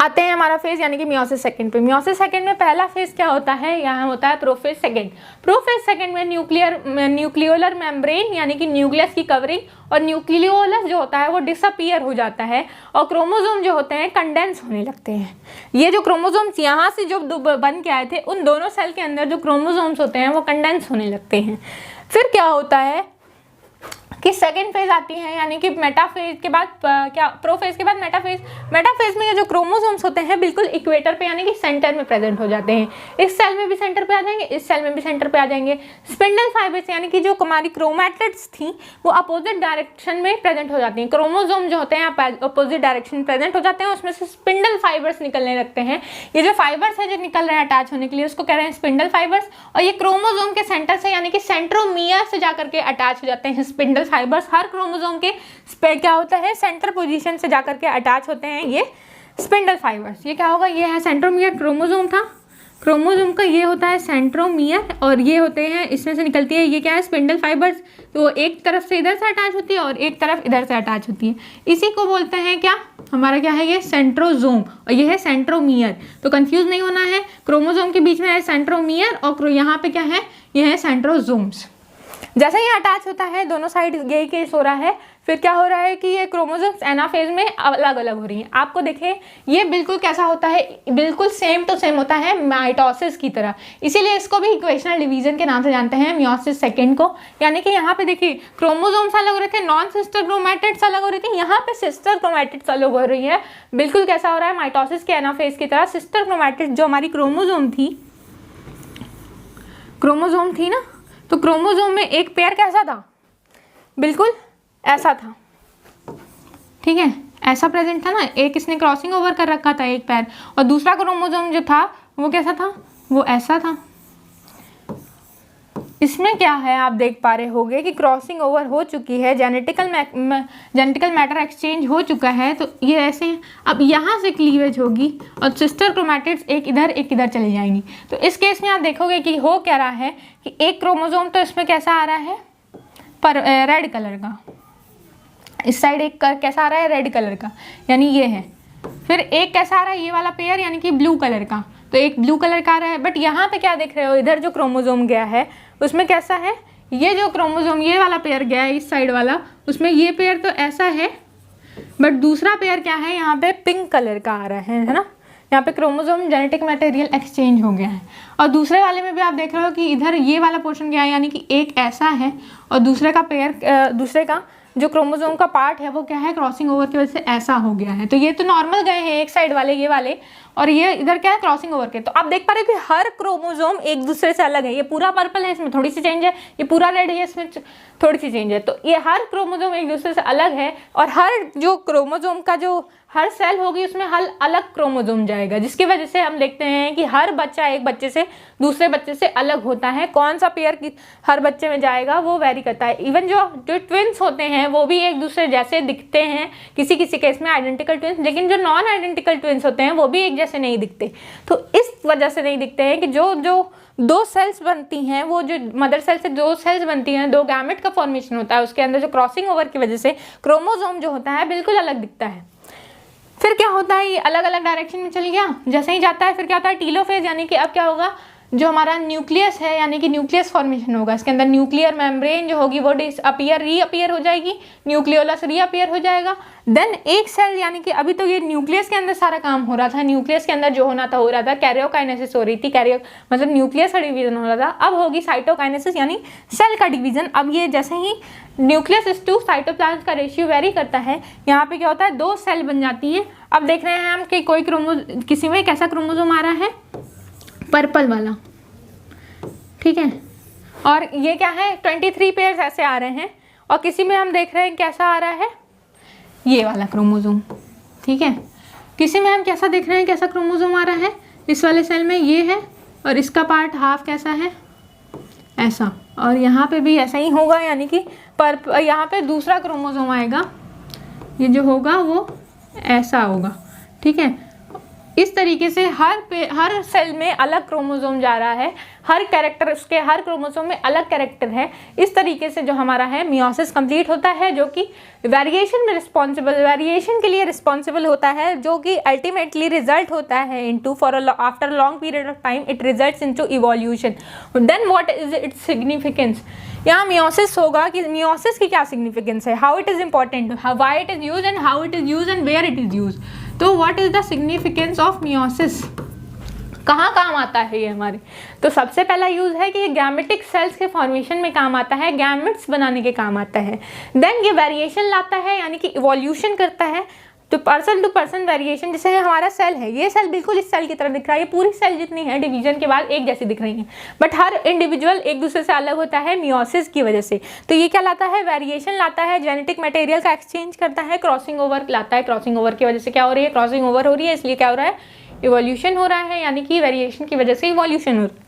आते हैं हमारा फेज यानी कि मियोसिस सेकेंड पे। मियोसिस सेकेंड में पहला फेज क्या होता है, यहाँ होता है प्रोफेज सेकेंड। प्रोफेज सेकेंड में न्यूक्लियोलर मेम्ब्रेन यानी कि न्यूक्लियस की कवरिंग और न्यूक्लियोलस जो होता है वो डिसअपियर हो जाता है और क्रोमोसोम जो होते हैं कंडेंस होने लगते हैं। ये जो क्रोमोसोम्स यहाँ से जो बन के आए थे उन दोनों सेल के अंदर जो क्रोमोसोम्स होते हैं वो कंडेंस होने लगते हैं। फिर क्या होता है कि सेकेंड फेज आती है यानी कि मेटाफेज के बाद क्या, प्रोफेज के बाद मेटाफेज। मेटाफेज में ये जो क्रोमोसोम्स होते हैं बिल्कुल इक्वेटर पे यानी कि सेंटर में प्रेजेंट हो जाते हैं। इस सेल में भी सेंटर पे आ जाएंगे, इस सेल में भी सेंटर पे आ जाएंगे। स्पिंडल फाइबर्स यानी कि जो हमारी क्रोमैटिड्स थी वो अपोजिट डायरेक्शन में प्रेजेंट हो जाती हैं। क्रोमोसोम जो होते हैं अपोजिट डायरेक्शन में प्रेजेंट हो जाते हैं, उसमें से स्पिंडल फाइबर्स निकलने लगते हैं। ये जो फाइबर्स है जो निकल रहे हैं अटैच होने के लिए उसको कह रहे हैं स्पिंडल फाइबर्स, और ये क्रोमोसोम के सेंटर से यानी कि सेंट्रोमियर से जाकर के अटैच हो जाते हैं स्पिंडल फाइबर्स हर क्रोमोसोम के क्या होता है, सेंटर पोजीशन से जाकर के अटैच होते हैं ये स्पिंडल फाइबर्स। ये क्या होगा, ये है सेंट्रोमियर, क्रोमोसोम था, क्रोमोसोम का ये होता है सेंट्रोमियर और ये होते हैं, इसमें से निकलती है ये क्या है, स्पिंडल फाइबर्स। तो एक तरफ से इधर से अटैच होती है और एक तरफ इधर से अटैच होती है। इसी को बोलते हैं क्या, हमारा क्या है, ये सेंट्रोजोम और ये है सेंट्रोमियर। तो कंफ्यूज नहीं होना है, क्रोमोसोम के बीच में है सेंट्रोमियर और यहाँ पे क्या है, ये है सेंट्रोजोम्स। जैसे ही अटैच होता है दोनों साइड यही केस हो रहा है, फिर क्या हो रहा है कि ये क्रोमोसोम्स एनाफेज में अलग अलग हो रही हैं। आपको देखिए ये बिल्कुल कैसा होता है, बिल्कुल सेम टू सेम होता है माइटोसिस की तरह, इसीलिए इसको भी इक्वेशनल डिवीजन के नाम से जानते हैं, मियोसिस सेकेंड को। यानी कि यहाँ पे देखिए क्रोमोसोम्स अलग हो रहे थे, नॉन सिस्टर क्रोमैटिड्स अलग हो रही थी, यहाँ पे सिस्टर क्रोमैटिड्स अलग हो रही है। बिल्कुल कैसा हो रहा है, माइटोसिस के एनाफेज की तरह सिस्टर क्रोमैटिड्स जो हमारी क्रोमोसोम थी ना, तो क्रोमोसोम में एक पेयर कैसा था, बिल्कुल ऐसा था, ठीक है, ऐसा प्रेजेंट था ना, एक इसने क्रॉसिंग ओवर कर रखा था एक पैर, और दूसरा क्रोमोसोम जो था वो कैसा था, वो ऐसा था। इसमें क्या है, आप देख पा रहे होंगे कि क्रॉसिंग ओवर हो चुकी है, जेनेटिकल मैटर एक्सचेंज हो चुका है, तो ये ऐसे हैं। अब यहाँ से क्लीवेज होगी और सिस्टर क्रोमैटिड्स एक इधर चली जाएंगी। तो इस केस में आप देखोगे कि हो क्या रहा है कि एक क्रोमोसोम तो इसमें कैसा आ रहा है, पर रेड कलर का, इस साइड एक कैसा आ रहा है, रेड कलर का, यानी ये है। फिर एक कैसा आ रहा है, ये वाला पेयर यानी कि ब्लू कलर का, तो एक ब्लू कलर का आ रहा है। बट यहाँ पे क्या देख रहे हो, इधर जो क्रोमोसोम गया है उसमें कैसा है, ये जो क्रोमोसोम ये वाला पेयर गया है इस साइड वाला, उसमें ये पेयर तो ऐसा है, बट दूसरा पेयर क्या है, यहाँ पे पिंक कलर का आ रहा है ना। यहाँ पे क्रोमोसोम जेनेटिक मटेरियल एक्सचेंज हो गया है। और दूसरे वाले में भी आप देख रहे हो कि इधर ये वाला पोर्शन गया है, यानी कि एक ऐसा है और दूसरे का पेयर, दूसरे का जो क्रोमोसोम का पार्ट है वो क्या है, क्रॉसिंग ओवर की वजह से ऐसा हो गया है। तो ये तो नॉर्मल गए हैं एक साइड वाले, ये वाले, और ये इधर क्या है, क्रॉसिंग ओवर के। तो आप देख पा रहे हो कि हर क्रोमोसोम एक दूसरे से अलग है। ये पूरा पर्पल है, इसमें थोड़ी सी चेंज है, ये पूरा रेड है, इसमें थोड़ी सी चेंज है। तो ये हर क्रोमोसोम एक दूसरे से अलग है, और हर जो क्रोमोसोम का जो हर सेल होगी उसमें हर अलग क्रोमोसोम जाएगा, जिसकी वजह से हम देखते हैं कि हर बच्चा एक बच्चे से दूसरे बच्चे से अलग होता है। कौन सा पेयर हर बच्चे में जाएगा वो वेरी करता है। इवन जो ट्विंस होते हैं वो भी एक दूसरे जैसे दिखते हैं, किसी किसी केस में आइडेंटिकल ट्विंस, लेकिन जो नॉन आइडेंटिकल ट्विंस होते हैं वो भी एक जैसे नहीं दिखते। तो इस वजह से नहीं दिखते हैं कि जो दो सेल्स बनती हैं, वो जो मदर सेल से दो सेल्स बनती हैं, दो गैमेट का फॉर्मेशन होता है, उसके अंदर जो क्रॉसिंग ओवर की वजह से क्रोमोसोम जो होता है बिल्कुल अलग दिखता है। फिर क्या होता है, ये अलग अलग डायरेक्शन में चल गया, जैसे ही जाता है फिर क्या होता है, टीलोफेज, यानी कि अब क्या होगा, जो हमारा न्यूक्लियस है यानी कि न्यूक्लियस फॉर्मेशन होगा, इसके अंदर न्यूक्लियर मेम्ब्रेन जो होगी वो रीअपियर हो जाएगी, न्यूक्लियोलस रीअपियर हो जाएगा। देन एक सेल, यानी कि अभी तो ये न्यूक्लियस के अंदर सारा काम हो रहा था, न्यूक्लियस के अंदर जो होना था हो रहा था, कैरियोकाइनेसिस हो रही थी, मतलब न्यूक्लियस का डिवीजन हो रहा था। अब होगी साइटोकाइनेसिस यानी सेल का डिवीजन। अब ये जैसे ही न्यूक्लियस टू साइटोप्लाज्म का रेशियो वेरी करता है, यहाँ पे क्या होता है, दो सेल बन जाती है। अब देख रहे हैं हम कि कोई किसी में कैसा क्रोमोसोम आ रहा है, पर्पल वाला, ठीक है, और ये क्या है, 23 पेयर्स ऐसे आ रहे हैं, और किसी में हम देख रहे हैं कैसा आ रहा है, ये वाला क्रोमोसोम, ठीक है। किसी में हम कैसा देख रहे हैं, कैसा क्रोमोसोम आ रहा है, इस वाले सेल में ये है, और इसका पार्ट हाफ कैसा है, ऐसा, और यहाँ पे भी ऐसा ही होगा, यानी कि यहाँ पे दूसरा क्रोमोसोम आएगा, ये जो होगा वो ऐसा होगा, ठीक है। इस तरीके से हर सेल में अलग क्रोमोसोम जा रहा है, हर कैरेक्टर उसके हर क्रोमोसोम में अलग कैरेक्टर है। इस तरीके से जो हमारा है मियोसिस कंप्लीट होता है, जो कि वेरिएशन के लिए रिस्पॉन्सिबल होता है, जो कि अल्टीमेटली रिजल्ट होता है into after long period of time it results into evolution. Then what is its significance, यहाँ मियोसिस होगा कि मियोसिस की क्या सिग्निफिकेंस है, how it is important, why it is use and how it is use and where it is use. तो what is the significance of meiosis, कहाँ काम आता है ये हमारे। तो सबसे पहला यूज है कि ये गैमेटिक सेल्स के फॉर्मेशन में काम आता है, गैमेट्स बनाने के काम आता है। देन ये वेरिएशन लाता है, यानी कि इवोल्यूशन करता है, तो पर्सन टू पर्सन वेरिएशन। जैसे हमारा सेल है, ये सेल बिल्कुल इस सेल की तरह दिख रहा है, ये पूरी सेल जितनी है डिवीजन के बाद एक जैसी दिख रही है, बट हर इंडिविजुअल एक दूसरे से अलग होता है मियोसिस की वजह से। तो ये क्या लाता है, वेरिएशन लाता है, जेनेटिक मटेरियल का एक्सचेंज करता है, क्रॉसिंग ओवर लाता है। क्रॉसिंग ओवर की वजह से क्या हो रही है, क्रॉसिंग ओवर हो रही है, इसलिए क्या हो रहा है, इवोल्यूशन हो रहा है, यानी कि वेरिएशन की वजह से इवोल्यूशन हो रहा है।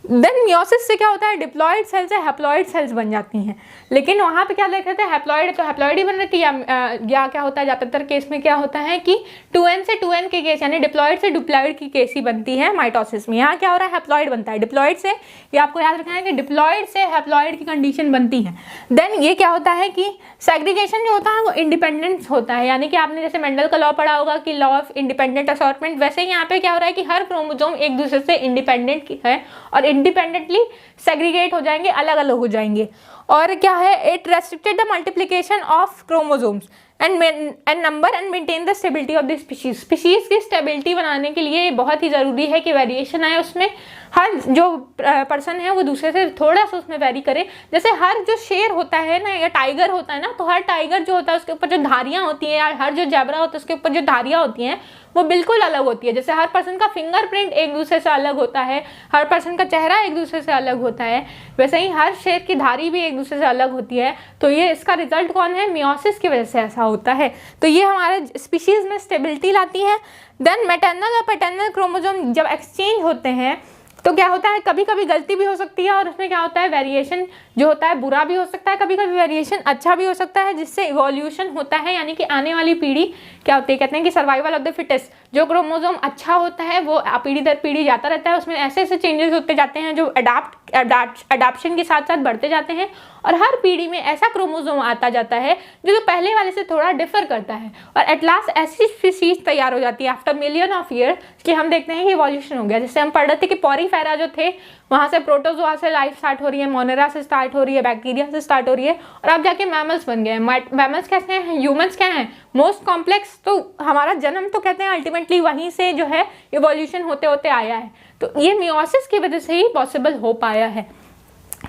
देन मियोसिस से क्या होता है, डिप्लॉयड सेल से हैप्लॉयड सेल्स बन जाती हैं। लेकिन वहाँ पे क्या देख रहे थे, हैप्लॉयड, तो हैप्लॉयड ही बन रही थी, या क्या होता है ज़्यादातर केस में क्या होता है कि 2n से 2n के केस यानी डिप्लॉयड से डिप्लॉयड की केस ही बनती है माइटोसिस में। यहाँ क्या हो रहा है, हैप्लॉयड बनता है डिप्लॉयड से, ये आपको याद रखना है कि डिप्लॉयड से हैप्लॉयड की कंडीशन बनती है। देन ये क्या होता है कि सेग्रीगेशन जो होता है वो इंडिपेंडेंस होता है, यानी कि आपने जैसे मेंडल का लॉ पढ़ा होगा कि लॉ ऑफ इंडिपेंडेंट असॉर्टमेंट, वैसे ही यहाँ पे क्या हो रहा है कि हर क्रोमोसोम एक दूसरे से इंडिपेंडेंट है और इंडिपेंडेंटली सेग्रीगेट हो जाएंगे, अलग अलग हो जाएंगे। और क्या है, it restricted the multiplication of chromosomes and number and maintain the stability of the species. Species की स्टेबिलिटी बनाने के लिए बहुत ही ज़रूरी है कि वेरिएशन आए उसमें, हर जो पर्सन है वो दूसरे से थोड़ा सा उसमें वेरी करे। जैसे हर जो शेर होता है ना या टाइगर होता है ना, तो हर टाइगर जो होता है उसके ऊपर जो धारियाँ होती हैं, या हर जो जैबरा होता है उसके ऊपर जो धारियाँ होती हैं वो बिल्कुल अलग होती है। जैसे हर पर्सन का फिंगरप्रिंट एक दूसरे से अलग होता है, हर पर्सन का चेहरा एक दूसरे से अलग होता है, वैसे ही हर शेर की धारी भी एक दूसरे से अलग होती है। तो ये इसका रिजल्ट कौन है, मियोसिस की वजह से ऐसा होता है। तो ये हमारे स्पीशीज में स्टेबिलिटी लाती है। देन मैटरनल और पैटर्नल क्रोमोसोम जब एक्सचेंज होते हैं तो क्या होता है, कभी कभी गलती भी हो सकती है और उसमें क्या होता है, वेरिएशन जो होता है बुरा भी हो सकता है, कभी कभी वेरिएशन अच्छा भी हो सकता है, जिससे इवोल्यूशन होता है, यानी कि आने वाली पीढ़ी क्या होती है, कहते हैं कि सर्वाइवल ऑफ द फिटेस्ट। जो क्रोमोसोम अच्छा होता है वो पीढ़ी दर पीढ़ी जाता रहता है, उसमें ऐसे ऐसे चेंजेस होते जाते हैं जो अडाप्शन के साथ साथ बढ़ते जाते हैं, और हर पीढ़ी में ऐसा क्रोमोसोम आता जाता है जो पहले वाले से थोड़ा डिफर करता है, और एट लास्ट ऐसी स्पीशीज तैयार हो जाती है आफ्टर मिलियन ऑफ ईयर कि हम देखते हैं कि इवोल्यूशन हो गया। जैसे हम पढ़ रहे थे कि पॉरीफेरा जो थे वहाँ से प्रोटोजोआ से लाइफ स्टार्ट हो रही है, मोनेरा से स्टार्ट हो रही है, बैक्टीरिया से स्टार्ट हो रही है, और अब जाके मैमल्स बन गए हैं। मैमल्स कैसे हैं, ह्यूमंस क्या हैं, मोस्ट कॉम्प्लेक्स। तो हमारा जन्म तो कहते हैं अल्टीमेटली वहीं से जो है इवोल्यूशन होते होते आया है। तो ये मियोसिस की वजह से ही पॉसिबल हो पाया है।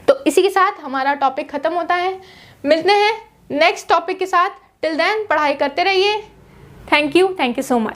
तो इसी के साथ हमारा टॉपिक खत्म होता है। मिलते हैं नेक्स्ट टॉपिक के साथ। टिल देन पढ़ाई करते रहिए। Thank you so much.